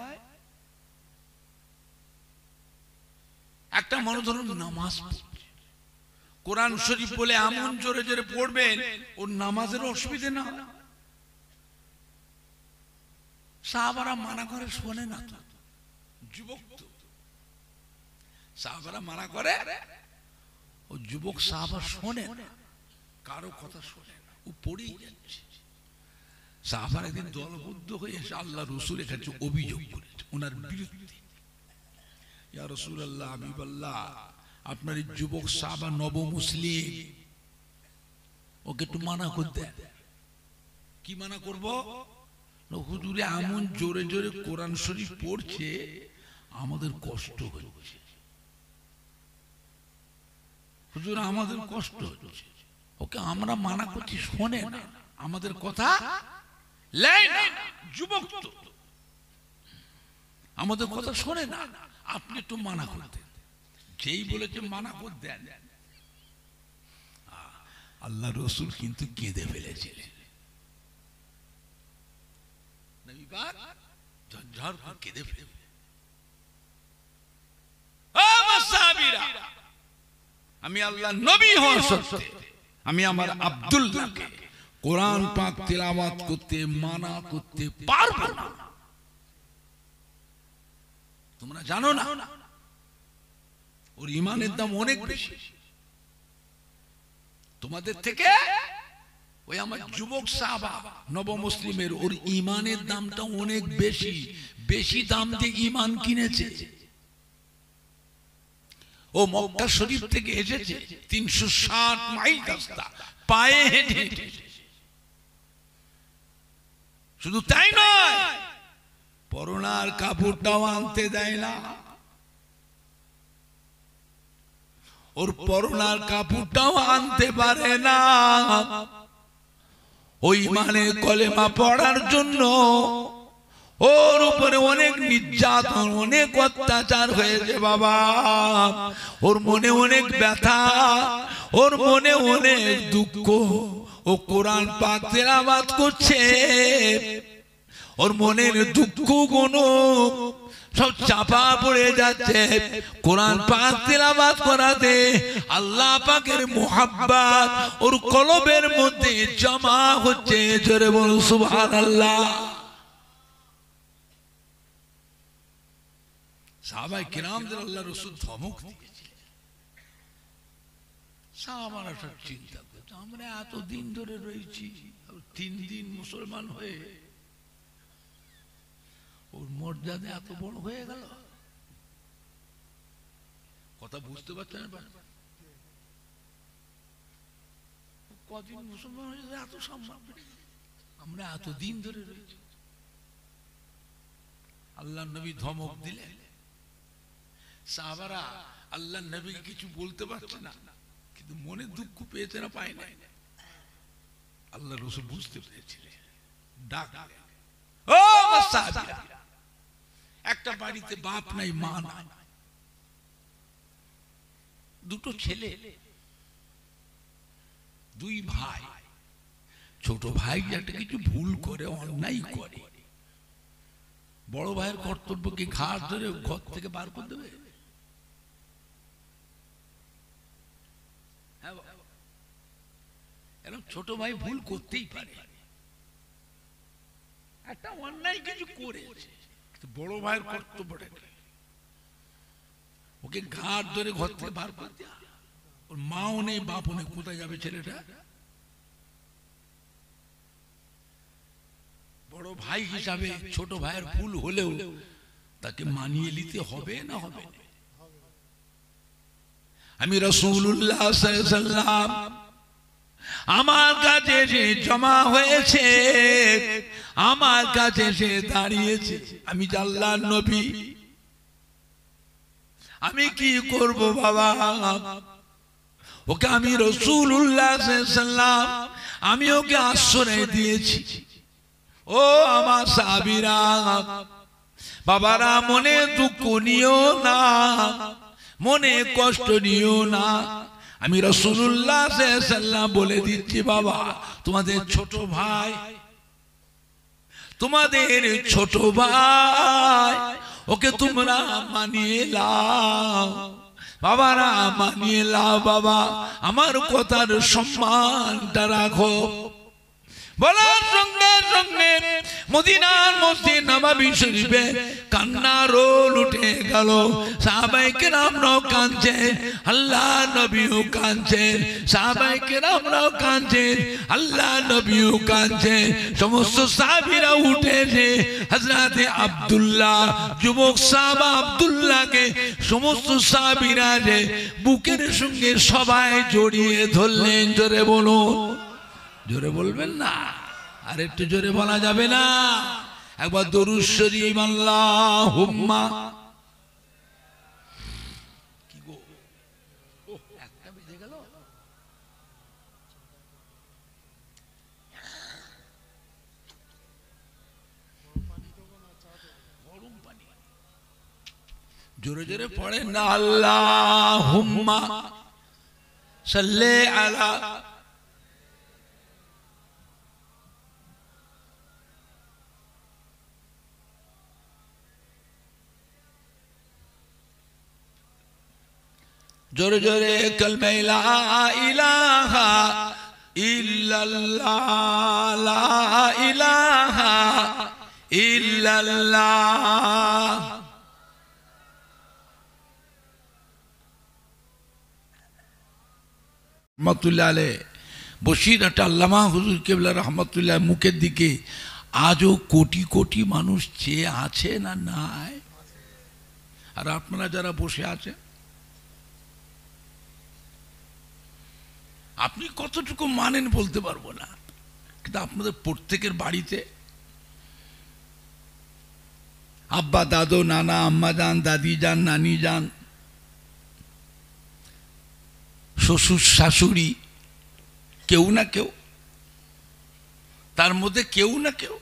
একটা মানুষ ধরুন নামাজ পড়ছে, কোরআন শরীফ বলে এমন জোরে জোরে পড়বেন ওর নামাজের অসুবিধে না হয়। সাহাবারা মানা করে, শোনে না তো, যুবক তো, সাহাবারা মানা করে, ও যুবক সাহাবা শোনে না, কারো কথা শোনে না, ও পড়েই যাচ্ছে। সাহাবারা একদিন দলবদ্ধ হয়ে এসে আল্লাহ রাসূলের কাছে অভিযোগ করেছে ওনার বিরুদ্ধে, ইয়া রাসূলুল্লাহ, হাবিবাল্লাহ, আপনার এই যুবক সাহাবা নবমুসলিম, ওকে একটু মানা করে দেন। কি মানা করব? হুজুরে এমন জোরে জোরে কোরআন শরীফ পড়ছে, আমাদের কষ্ট হচ্ছে। হুজুর আমাদের কষ্ট হচ্ছে, ওকে আমরা মানা করছি, শোনে না, আমাদের কথা লাই না, যুবক তো আমাদের কথা শোনে না, আপনি একটু মানা করতেন। যেই বলেছে মানা করে দেন, আল্লাহ রাসূল কিন্তু কেঁদে ফেলেছিলেন। নবী পাক ঝরঝর করে কেঁদে ফেলে, ও সাহাবীরা, আমি আল্লাহ নবী হওয়া সত্ত্বে আমি আমার আব্দুল্লাহকে কোরআন পাক তিলাওয়াত করতে মানা করতে পারবো না। তোমরা জানো না ওর ঈমানের দাম অনেক বেশি তোমাদের থেকে। ওই আমার যুবক সাহাবা নবমুসলিমের, ওর ঈমানের দামটা অনেক বেশি, বেশি দাম দিয়ে ঈমান কিনেছে। ও মক্কা শরীফ থেকে এসেছে 360 মাইল রাস্তা পায়ে হেঁটে হেঁটে। শুধু তাই নয়, পরনার কাপড়টাও আনতে দেয় না, ওর পরনার কাপড়টাও আনতে পারে না। ওই মানে কলেমা পড়ার জন্য ওর উপরে অনেক নির্যাতন, অনেক অত্যাচার হয়েছে বাবা। ওর মনে অনেক ব্যথা, ওর মনে অনেক দুঃখ। ও কোরআন পাক তেলাওয়াত করছে, ওর মনের দুঃখ গুলো সব চাপা পড়ে যাচ্ছে। কোরআন পাক তিলাওয়াত করাতে আল্লাহ পাকের মুহাব্বত ওর কলবের মধ্যে জমা হচ্ছে। জোরে বলুন সুবহানাল্লাহ। সাহাবায়ে কিরামদের আল্লাহ রাসূল ধমক দিয়েছিলেন। সাহাবারা সব চিন্তা করছে, আমরা এত দিন ধরে রয়েছি, 3 দিন মুসলমান হয়ে ওর মর্যাদা এত বড় হয়ে গেল। কথা বুঝতে পারছেন? কদিন মুসলমান হয়ে এত সম্মান, আমরা এত দিন ধরে রয়েছি। আল্লাহ নবী ধমক দিলেন। সাহাবারা আল্লাহ নবীকে কিছু বলতে পারছে না, কিন্তু মনে দুঃখ পেয়েছে না, পায় না। আল্লাহ রাসূল বুঝতে পেরেছিলেন, ডাক, ও সাহাবীরা, একটা বাড়িতে বাপ নাই, মা নাই, 2 ছেলে, 2 ভাই। ছোট ভাই একটা কিছু ভুল করে, অন্যায় করে, বড় ভাইয়ের কর্তব্য কি ঘাট ধরে ঘর থেকে বার করে দেবে? এরকম ছোট ভাই ভুল করতেই পারে, একটা অন্যায় কিছু করেছে, বড় ভাইয়ের কর্তব্যটা ওকে ঘাট ধরে ঘর থেকে বার করে দেয়া। ওর মাও নেই, বাপও নেই, কোথায় যাবে ছেলেটা? বড় ভাই হিসাবে ছোট ভাইয়ের ভুল হলেও তাকে মানিয়ে নিতে হবে না হবে না? আমি রাসূলুল্লাহ সাল্লাল্লাহু আলাইহি ওয়াসাল্লাম আমার কাছে যে জমা হয়েছে, আমার কাছে সে দাঁড়িয়েছে, আমি আল্লাহর নবী, আমি কি করব বাবা? ওকে আমি রাসূলুল্লাহ সাল্লাল্লাহু আলাইহি ওয়াসাল্লাম, আমি ওকে আশ্রয় দিয়েছি। ও আমার সাহাবীরা, বাবারা মনে দুঃখ নিও না, মনে কষ্ট নিও না। আমি রাসূলুল্লাহ সাল্লাল্লাহু আলাইহি ওয়াসাল্লাম বলে দিচ্ছি, বাবা তোমাদের ছোট ভাই, তোমাদের ছোট ভাই, ওকে তোমরা মানিয়ে লাও, বাবারা মানিয়ে লাও। বাবা আমার কথার সম্মানটা রাখো। বলার সঙ্গে সঙ্গে মদিনার মসজিদ নববী শরীফে কান্নার রোল উঠে গেল। সাহাবায়ে কেরামরাও কাঁদছেন, আল্লাহ নবীও কাঁদছেন, সাহাবায়ে কেরামরাও কাঁদছেন, আল্লাহ নবীও কাঁদছেন। সমস্ত সাহাবীরা উঠেছে, হযরতে আব্দুল্লাহ, যুবক সাহাবা আব্দুল্লাহকে সমস্ত সাহাবীরা যে বুকের সঙ্গে সবাই জড়িয়ে ধরলেন। জোরে বলুন, জোরে বলবেন না? আর একটু জোরে বলা যাবে না? একবার দরুদ শরীফ আল্লাহুম্মা। কি গো, একটা বেজে গেল। গরম পানি জোরে জোরে পড়েন না। আল্লাহুম্মা সাল্লি আলা। जोरे जोरे कलमे ला इलाहा इल्लल्लाह, ला इलाहा इल्लल्लाह। रहमतुल्लाह अलैह বসিরহাট আল্লামা হুজুর কেবলা রহমতুল্লাহ মুখের দিকে আজও কোটি কোটি মানুষ চেয়ে আছে না নাই? আর আপনারা যারা বসে আছেন, আপনি কতটুকু মানেন বলতে পারবো না, কিন্তু আপনাদের প্রত্যেকের বাড়িতে আব্বা, দাদু, নানা, আম্মা যান, দাদি যান, নানি যান, শ্বশুর শাশুড়ি, কেউ না কেউ, তার মধ্যে কেউ না কেউ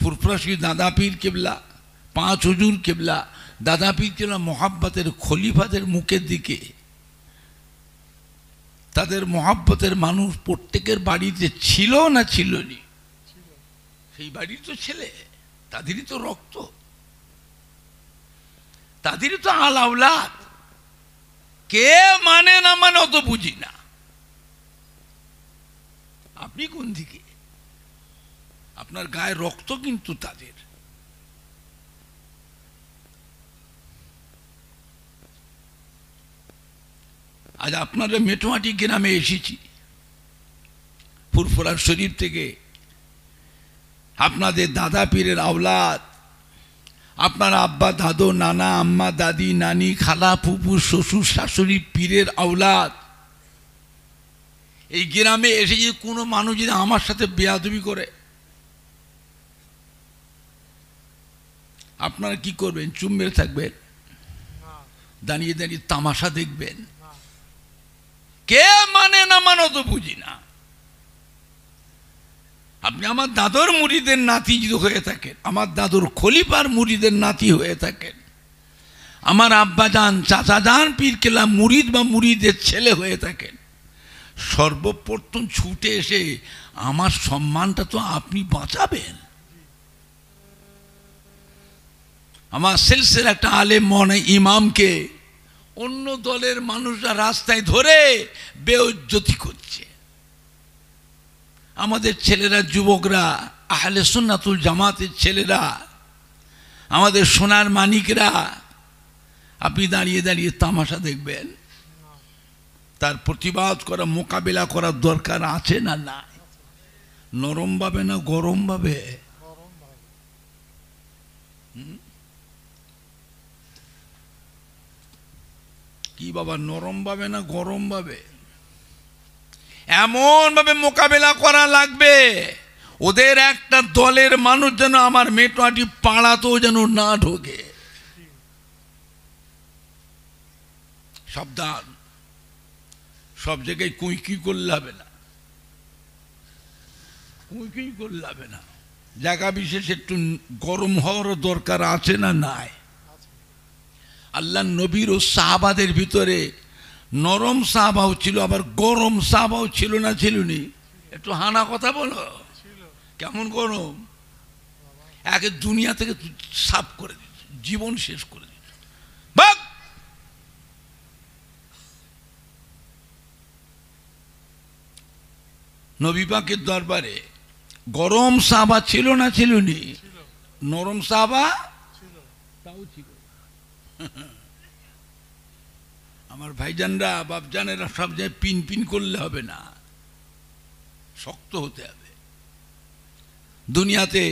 ফুরফুরাশি দাদা পীর কেবলা, 5 হুজুর কেবলা, দাদা পীর কেবলা মোহাব্বতের খলিফাদের মুখের দিকে তাদের মোহাব্বতের মানুষ প্রত্যেকের বাড়িতে ছিল না ছিল নি? সেই বাড়ির তো ছেলে, তাদেরই তো রক্ত, তাদেরই তো আলাউলাদ। কে মানে না মানে অত বুঝি না। আপনি কোন দিকে? আপনার গায়ে রক্ত কিন্তু তাদের। আজ আপনারা মেটোয়াটি গ্রামে এসেছি ফুরফুরার শরীফ থেকে। আপনাদের দাদা পীরের আওলাদ, আপনার আব্বা দাদু নানা আম্মা দাদি নানি খালা ফুপু শ্বশুর শাশুড়ি পীরের আওলাদ। এই গ্রামে এসে যদি কোনো মানুষ যদি আমার সাথে বেয়াদবি করে, আপনারা কি করবেন? চুপ মেরে থাকবেন? দাঁড়িয়ে দাঁড়িয়ে তামাশা দেখবেন? কে মানে না মানে তো বুঝি না। আপনি আমার দাদুর মুরিদের নাতি যদি হয়ে থাকেন, আমার দাদুর খলিফার মুরিদের নাতি হয়ে থাকেন, আমার আব্বাজান চাচাজান পীর কেলা মুরিদ বা মুরিদের ছেলে হয়ে থাকেন, সর্বপ্রথম ছুটে এসে আমার সম্মানটা তো আপনি বাঁচাবেন। আমার সিলসিলার একটা আলেম মনে ইমামকে অন্য দলের মানুষরা রাস্তায় ধরে বেইজ্জতি করছে। আমাদের ছেলেরা, যুবকরা, আহলে সুন্নাতুল জামাতের ছেলেরা, আমাদের সোনার মানিকরা, আপনি দাঁড়িয়ে দাঁড়িয়ে তামাশা দেখবেন? তার প্রতিবাদ করা, মোকাবেলা করার দরকার আছে না নাই? নরম ভাবে না গরম ভাবে? কি বাবা, নরম ভাবে না গরম ভাবে? এমন ভাবে মোকাবেলা করা লাগবে ওদের একটা দলের মানুষ যেন আমার মেটোয়াটি পাড়াতেও যেন না ঢোকে। সাবধান, সব জায়গায় কুইকি করলে হবে না, কুইকি করলে হবে না। জায়গা বিশেষ একটু গরম হওয়ারও দরকার আছে না নাই? আল্লাহ নবীর ও সাহাবাদের ভিতরে নরম সাহাবাও ছিল, আবার গরম সাহাবাও ছিল না ছিল নি? একটু হানা কথা বলো। কেমন গরম? একে দুনিয়া থেকে সাফ করে দিচ্ছে, জীবন শেষ করে দিচ্ছে। নবী পাকের দরবারে গরম সাহাবা ছিল না ছিল নি? নরম সাহাবা তাও ছিল। আমার ভাইজানরা, বাপজানেরা, সব জায়গায় পিন পিন করলে হবে না, শক্ত হতে হবে। দুনিয়াতে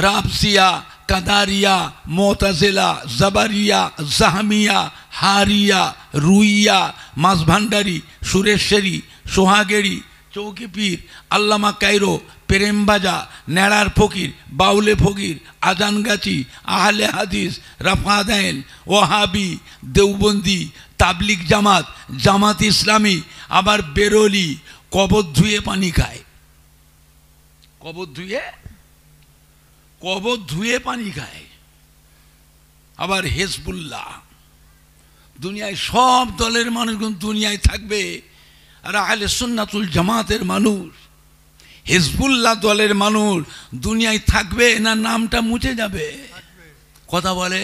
রাবসিয়া, কাদারিয়া, মুতাজিলা, জাবারিয়া, জাহমিয়া, হারিয়া, রুইয়া, মাঝভান্ডারি, সুরেশ্বরী, সোহাগেড়ি, চৌকি পীর, আল্লামা কায়রো, প্রেমবাজা, নেড়ার ফকির, বাউলে ফকির, আজানগাছি, আহলে হাদিস, রাফাদাইন, ওয়াহাবি, দেওবন্দি, তাবলিগ জামাত, জামাত ইসলামী, আবার বেরোলি, কবর ধুয়ে পানি খায়। কবর ধুয়ে পানি খায়। আবার হেজবুল্লাহ। দুনিয়ায় সব দলের মানুষগুলো দুনিয়ায় থাকবে, আর আহলে সুন্নাতুল জামাতের মানুষ, হিজবুল্লাহ দলের মানুষ দুনিয়ায় থাকবে না নামটা মুছে যাবে? কথা বলে,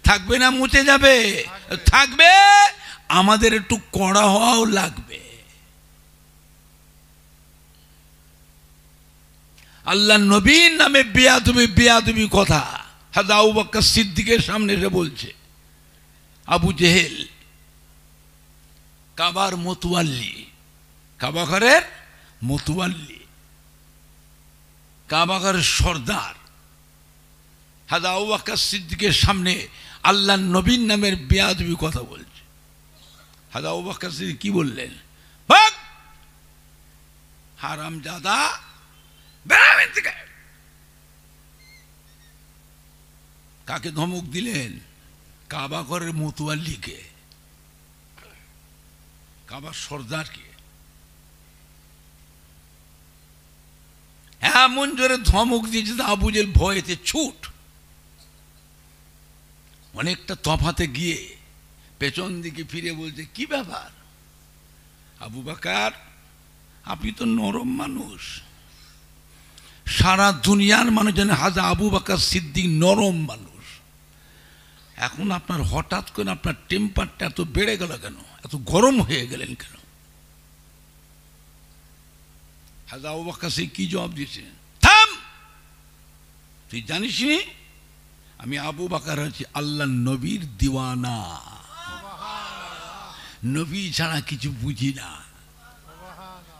থাকবে না মুছে যাবে? থাকবে। আমাদের একটু কড়া হওয়াও লাগবে। আল্লাহ নবীর নামে বেয়াদবি কথা হযরত আবু বকর সিদ্দিকের সামনে এসে বলছে। আবু জেহেল কাবার মতুয়াল্লি, কাবা ঘরের মতুয়াল্লি, কাবা ঘরের সর্দার হযরত আবু বকর সিদ্দিকের সামনে আল্লাহ নবীর নামের বেয়াদবি কথা বলছে। হযরত আবু বকর সিদ্দিক কি বললেন? ভাগ হারামজাদা, বেরাবেন থেকে। কাকে ধমক দিলেন? কাবা ঘরের মতুয়াল্লিকে, কাবার সর্দারকে। এমন জোরে ধমক দিয়েছে আবু জেহেল ভয়েতে ছুট। অনেকটা তফাতে গিয়ে পেছন দিকে ফিরে বলছে, কি ব্যাপার আবু বকর, আপনি তো নরম মানুষ, সারা দুনিয়ার মানুষ জানে হাজা আবু বকর সিদ্দিক নরম মানুষ। এখন আপনার হঠাৎ করে আপনার টেম্পারটা এত বেড়ে গেল কেন, এত গরম হয়ে গেলেন কেন? হাজা আবু বকর সে কি জবাব দিয়েছে? থাম, তুই জানিস নি আমি আবু বকর হচ্ছি আল্লাহ নবীর দিওয়ানা, নবী ছাড়া কিছু বুঝি না।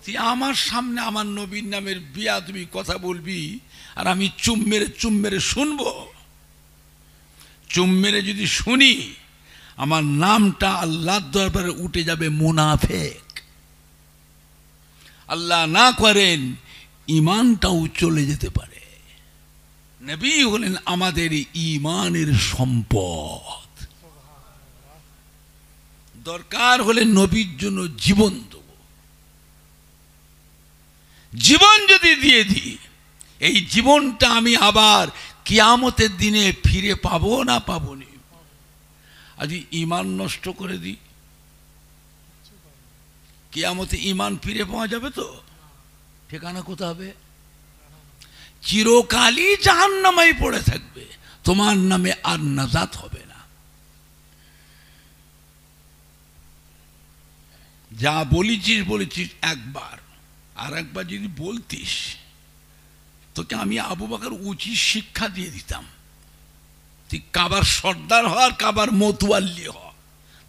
তুই আমার সামনে আমার নবীর নামের বেয়াদবি কথা বলবি আর আমি চুপ মেরে শুনবো? চুপ মেরে যদি শুনি আমার নামটা আল্লাহর দরবারে উঠে যাবে মুনাফিক। আল্লাহ না করেন ঈমানটাও চলে যেতে পারে। নবী হলেন আমাদের ঈমানের সম্পদ। দরকার হলে নবীর জন্য জীবন দেব। জীবন যদি দিয়ে দিই এই জীবনটা আমি আবার কিয়ামতের দিনে ফিরে পাবো না পাবো না? আজ ঈমান নষ্ট করে দিই, কিয়ামতে ঈমান ফিরে পাওয়া যাবে তো? ঠিকানা কোথায় হবে? চিরকালই জাহান্নামে পড়ে থাকবে, তোমার নামে আর নাজাত হবে না। যা বলেছিস একবার, আর একবার যদি বলতিস তোকে আমি আবু বকর উচিত শিক্ষা দিয়ে দিতাম। তুই কাবার সর্দার হ আর কাবার মতুয়াল্লি হ,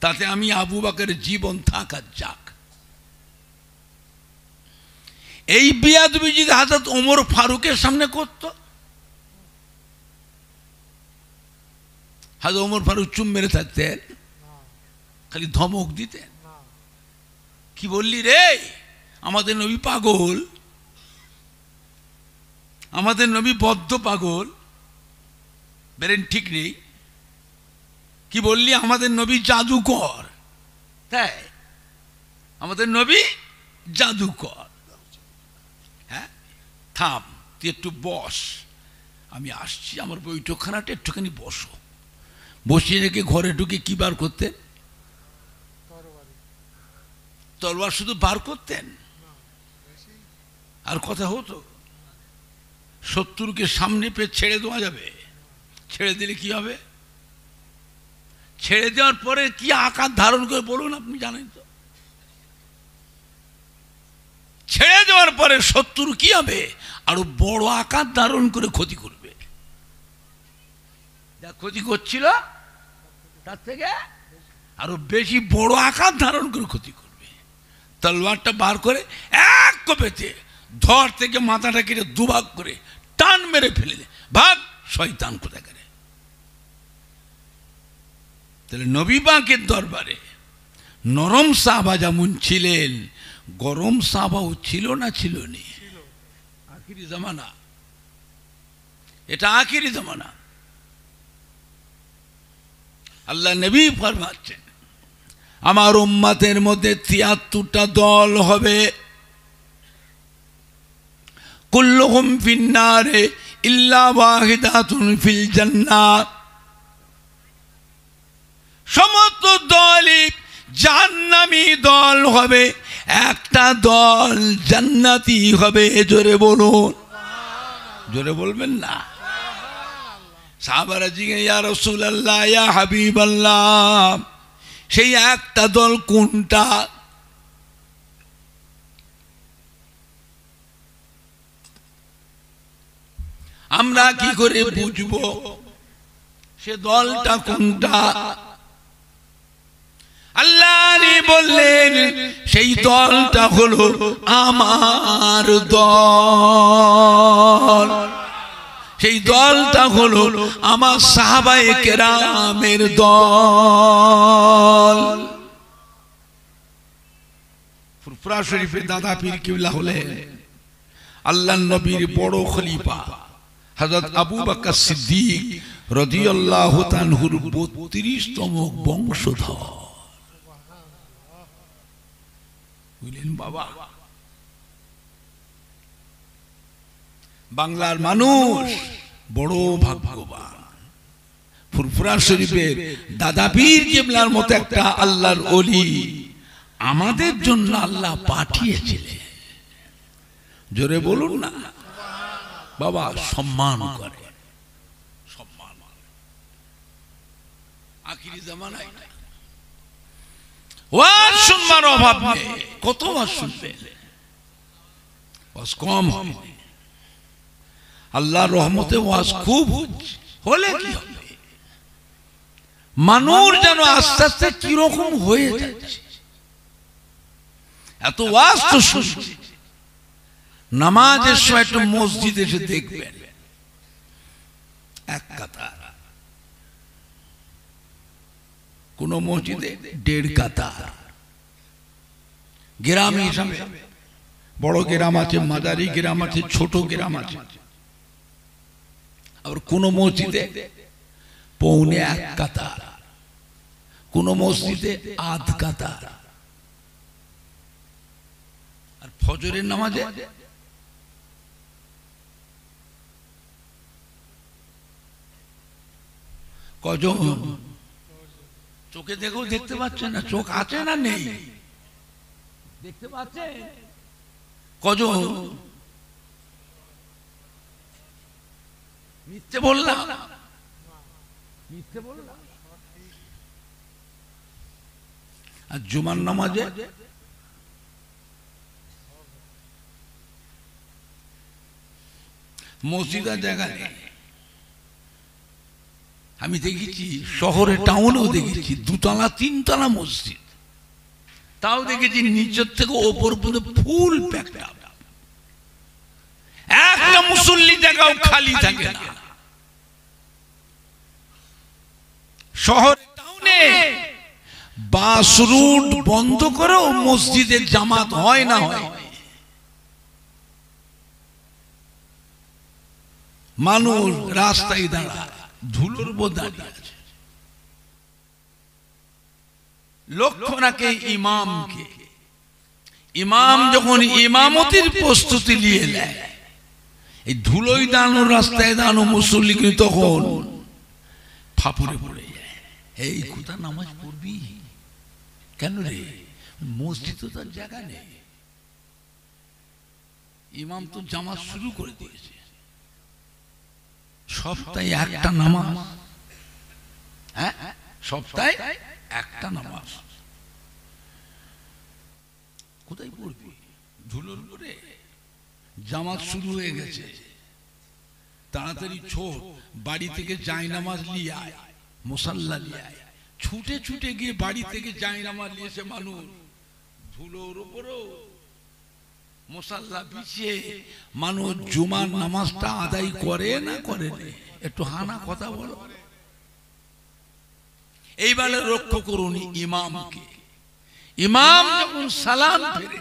তাতে আমি আবু বকরের জীবন থাকার যাক। এই বেয়াদবি যদি হযরত ওমর ফারুকের সামনে করত, হযরত ওমর ফারুক চুপ মেরে থাকতেন, খালি ধমক দিতেন। কি বললি রে? আমাদের নবী পাগল, আমাদের নবী বদ্ধ পাগল, বেরেন ঠিক নেই। কি বললি? আমাদের নবী জাদুকর। তাই আমাদের নবী জাদুকর। হ্যাঁ, থাম, তুই একটু বস, আমি আসছি, আমার বৈঠকখানাটা একটুখানি বসো। বসিয়ে রেখে ঘরে ঢুকে কি বার করতেন? তলোয়ার শুধু বার করতেন আর কথা হতো? শত্রুকে সামনে পেয়ে ছেড়ে দেওয়া যাবে? ছেড়ে দিলে কি হবে? ছেড়ে দেওয়ার পরে কি আকার ধারণ করে বলুন, আপনি জানেন তো? ছেড়ে দেওয়ার পরে শত্রু কি হবে? আরো বড় আকার ধারণ করে ক্ষতি করবে। যা ক্ষতি করছিল তার থেকে আরো বেশি বড় আকার ধারণ করে ক্ষতি করবে। তলোয়ারটা বার করে এক কোপেতে ধর থেকে মাথাটা কেটে দুভাগ করে টান মেরে ফেলে দে, ভাগ শয়তান কোথায় করে। তাহলে নবী পাকের দরবারে নরম সাহাবা যেমন ছিলেন, গরম সাহাবাও ছিল না? ছিল নি? আখিরি জামানা, এটা আখিরি জামানা। আল্লাহ নবী ফরমাচ্ছেন আমার উম্মতের মধ্যে ৭৩টা দল হবে, কুল্লুহুম ফিন্নারে ইল্লা ওয়াহিদাতুন ফিল জান্নাহ। সমস্ত দলই জাহান্নামী দল হবে, একটা দল জান্নাতি হবে। জোরে বলুন, জোরে বলবেন না? সাহাবারা জিজ্ঞেস, ইয়া রাসূলুল্লাহ, ইয়া হাবিবাল্লাহ, সেই একটা দল কোনটা? আমরা কি করে বুঝবো সে দলটা কোনটা? আল্লাহ বললেন সেই দলটা হলো আমার দল, সেই দলটা হলো আমার সাহাবায়ে কেরামের দল। ফুরফুরা শরীফের দাদা পীর কিবলা হলেন আল্লাহর নবীর বড় খলিফা হযরত আবু বকর সিদ্দিক রাদিয়াল্লাহু তাআলার ৩২তম বংশধর। বুঝলেন বাবা? বাংলার মানুষ বড় ভাগ্যবান। ফুরফুরা শরীফের দাদা পীর কিবলার মতো একটা আল্লাহর ওলি আমাদের জন্য আল্লাহ পাঠিয়েছিলেন। জোরে বলুন না। বাবা সম্মান করে, সম্মান। আখিরি জামানায় ওয়াজ শুনবার অভাব নেই, কত ওয়াজ শুনবে, ওয়াজ কম হবে। আল্লাহর রহমতে ওয়াজ খুব হলে কি হবে, মানুষ যেন আস্তে আস্তে কিরকম হয়ে যাচ্ছে। এত ওয়াজ তো শুনছি, নামাজের সময় একটু মসজিদে এসে দেখবেন এক কাতার, কোন মসজিদে 1.5 কাতার। গ্রাম হিসাবে বড় গ্রাম আছে, মাঝারি গ্রাম আছে, ছোট গ্রাম আছে। আবার কোন মসজিদে 1.25 কাতার, কোন মসজিদে 1/2 কাতার। আর ফজরের নামাজে কজন? চোখে দেখেও দেখতে পাচ্ছেন না, চোখ আছে না নেই? দেখতে পাচ্ছেন কজন? মিথ্যে বললাম, মিথ্যে বললাম। আর জুমার নামাজে মসজিদের জায়গা নেই। আমি দেখেছি শহরে, টাউনেও দেখেছি 2 তলা 3 তলা মসজিদ, তাও দেখেছি নিচের থেকে ওপর পর্যন্ত ফুল প্যাকড আপ, একটা মুসল্লি জায়গাও খালি থাকে না। শহর টাউনে বাস রুট বন্ধ করেও মসজিদের জামাত হয় না হয়, মানুষ রাস্তায় দাঁড়ায়, ধুলোর উপর দাঁড়িয়ে আছে। লক্ষ্য রাখে ইমামকে, ইমাম যখন ইমামতির প্রস্তুতি নিয়ে নেয়, এই ধুলোই দাঁড়ানো রাস্তায় দাঁড়ানো মুসল্লি কিন্তু তখন ফাপুরে পড়ে যায়। এই কোথা নামাজ পড়বি কেন রে, মসজিদ তো তার জায়গা নেই, ইমাম তো জামাত শুরু করে দিয়েছে। সপ্তাহে একটা নামাজ, হ্যাঁ সপ্তাহে একটা নামাজ, কোথায় পড়বি? ধুলোর উপরে। জামাত শুরু হয়ে গেছে, তাড়াতাড়ি ছোট, বাড়ি থেকে জায়নামাজ নিয়ে আয়, মুসাল্লা নিয়ে আয়। ছুটে ছুটে গিয়ে বাড়ি থেকে জায়নামাজ নিয়েছে মানুষ, ধুলোর উপরেও মুসাল্লা বিছিয়ে মানুষ জুমার নামাজটা আদায় করে না করে না? একটু হানা কথা বলো। এইবারে লক্ষ্য করুন ইমামকে, ইমাম যখন সালাম ফেরে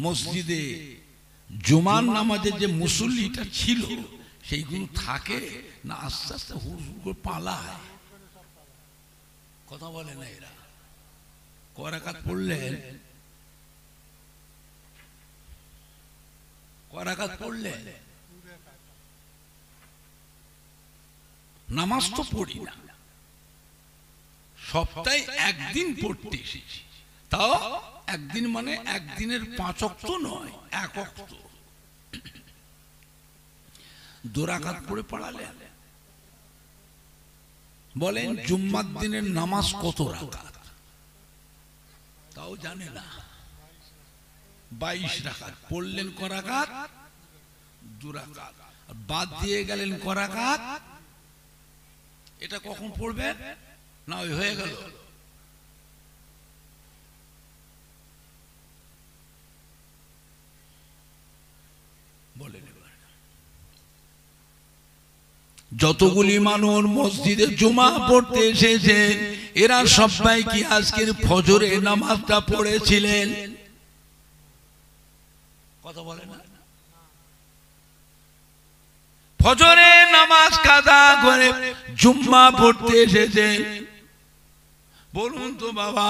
মসজিদে, জুমার নামাজে যে মুসল্লিটা ছিল সেইগুলো থাকে না, আস্তে আস্তে হুড় হুড় পালায়? কথা বলে না এরা। কয় রাকাত পড়লেন? কয় রাকাত পড়লেন? নামাজ তো পড়ি না, সপ্তাহে একদিন পড়তে এসেছি, তাও একদিন মানে একদিনের 5 ওয়াক্ত নয়, 1 ওয়াক্ত। 2 রাকাত পড়ে পড়ালেন। বলেন জুম্মার দিনের নামাজ কত রাকাত? তাও জানে না। 22 রাকাত পড়লেন, ক রাকাত? 2 রাকাত। বাদ দিয়ে গেলেন ক রাকাত? এটা কখন পড়বেন? না ওই হয়ে গেল। বলেন যতগুলি মানুষ মসজিদে জুমা পড়তে এসেছেন এরা সবাই কি আজকের ফজরে নামাজটা পড়েছিলেন? কথা বলে না। ফজরে নামাজ কাজা করে জুম্মা পড়তে এসেছেন, বলুন তো বাবা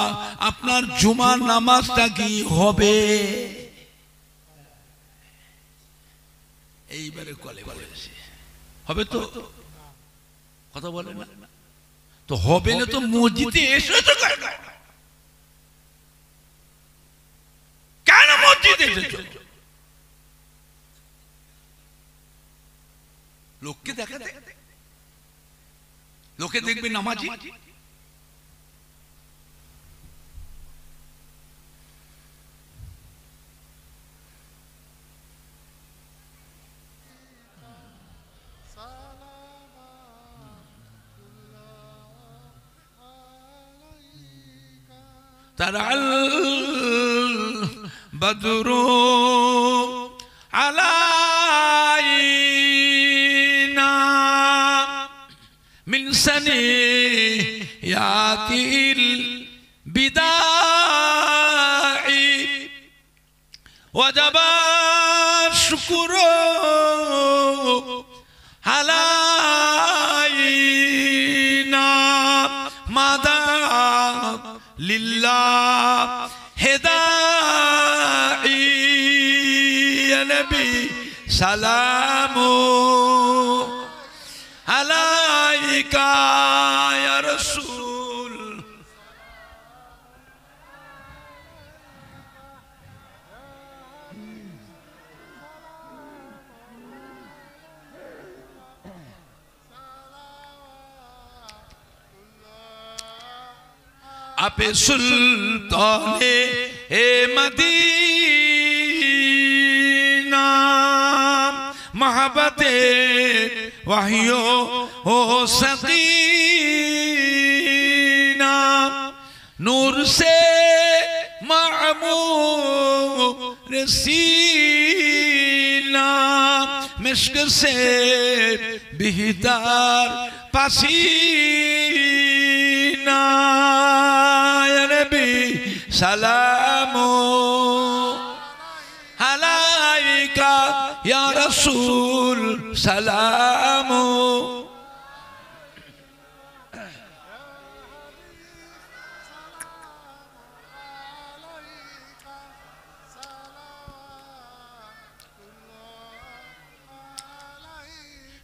আপনার জুমার নামাজটা কি হবে? এইবারে কলে বলেছে হবে তো? কথা বলে না তো। হবে না তো মসজিদে এসেছো কেন? মসজিদে এসেছো লোককে দেখাতে, লোকে দেখবে নামাজি, তারাল বদরু আলাইনা মিন সানিয়াতিল বিদাই ওয়াজাবা শুকরু আলাইনা মাদা লিল্লাহ হেদাই ইয়া নবী সালামু আলাইকা ইয়া রাসূল। আপে সুলতানে এ মদিনা মোহব্বতে ওয়াহিয়ো ও সकीना नूर से मामूर सीना मिश्क से बेहतर पसीना या नबी सलामो अलैका या रसूल सलामो।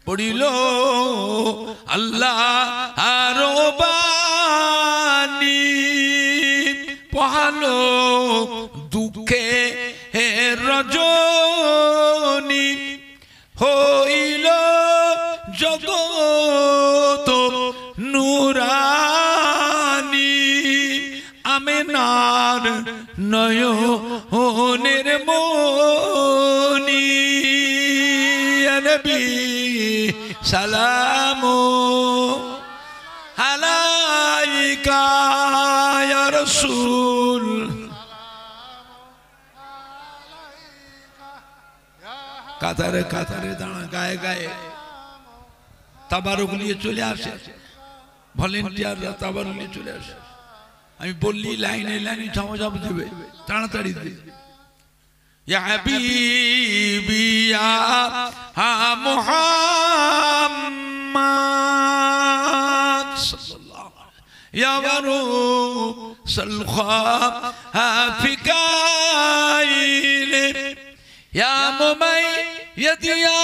পড়িল আল্লাহ আরো বাণী পহালো দুঃখে রজনী হইল জগত নুরানি আমেনার নয়নের মনি নবী সালামু আলাইকা ইয়া রাসূল। কাতারে কাতারে দাঁড়া, গায়ে গায়ে তাবারুক নিয়ে চলে আসে, ভলেন্টিয়াররা তাবারুক নিয়ে চলে আসে। আমি বললি লাইনে লাইনে ঝামাঝাম দেবে, তাড়াতাড়ি দেবে। ইয়া হাবিবি ইয়া মুহাম্মদ সাল্লাল্লাহু ইয়া রাসূল খাফিকাইল ইয়া মুমাইয়্যিদ ইয়া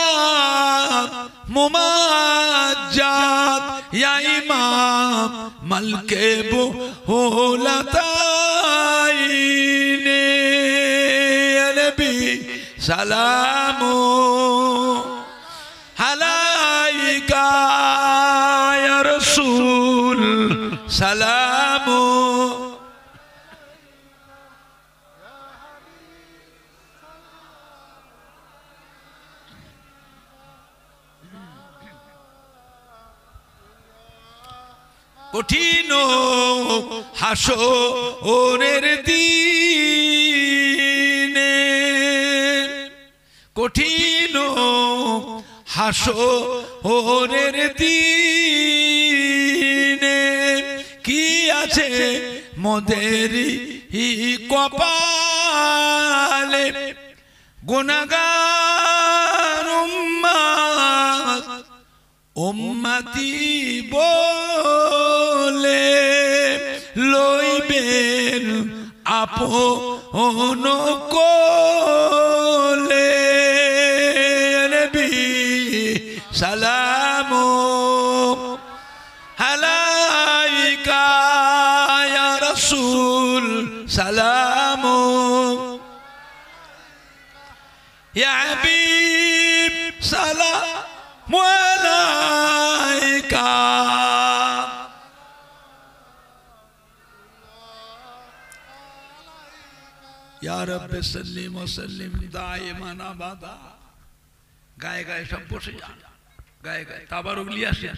মুমাজ্জাদ ইয়া ইমাম মালকে বুলাতাইন ইয়া নবী সালামু আলাইকা ইয়া রাসূল সালামু। কঠিন হাসরের দিনে, কঠিন হাসরের দিনে কি আছে মোদের কপালে গুনাহগার উম্মত উম্মতি বলে লইবেন আপন কোলে নবী সালামু আলাইকা ইয়া রাসূল সালামু ইয়া হাবিব সালাম মালাইকা ইয়া রাব্বি সাল্লিম ওয়া সাল্লিম দাইমান আবাদা। গায়ে গায়ে সব বসে যান, গায়ে গায়ে তাবারুক লিয়ে আসেন।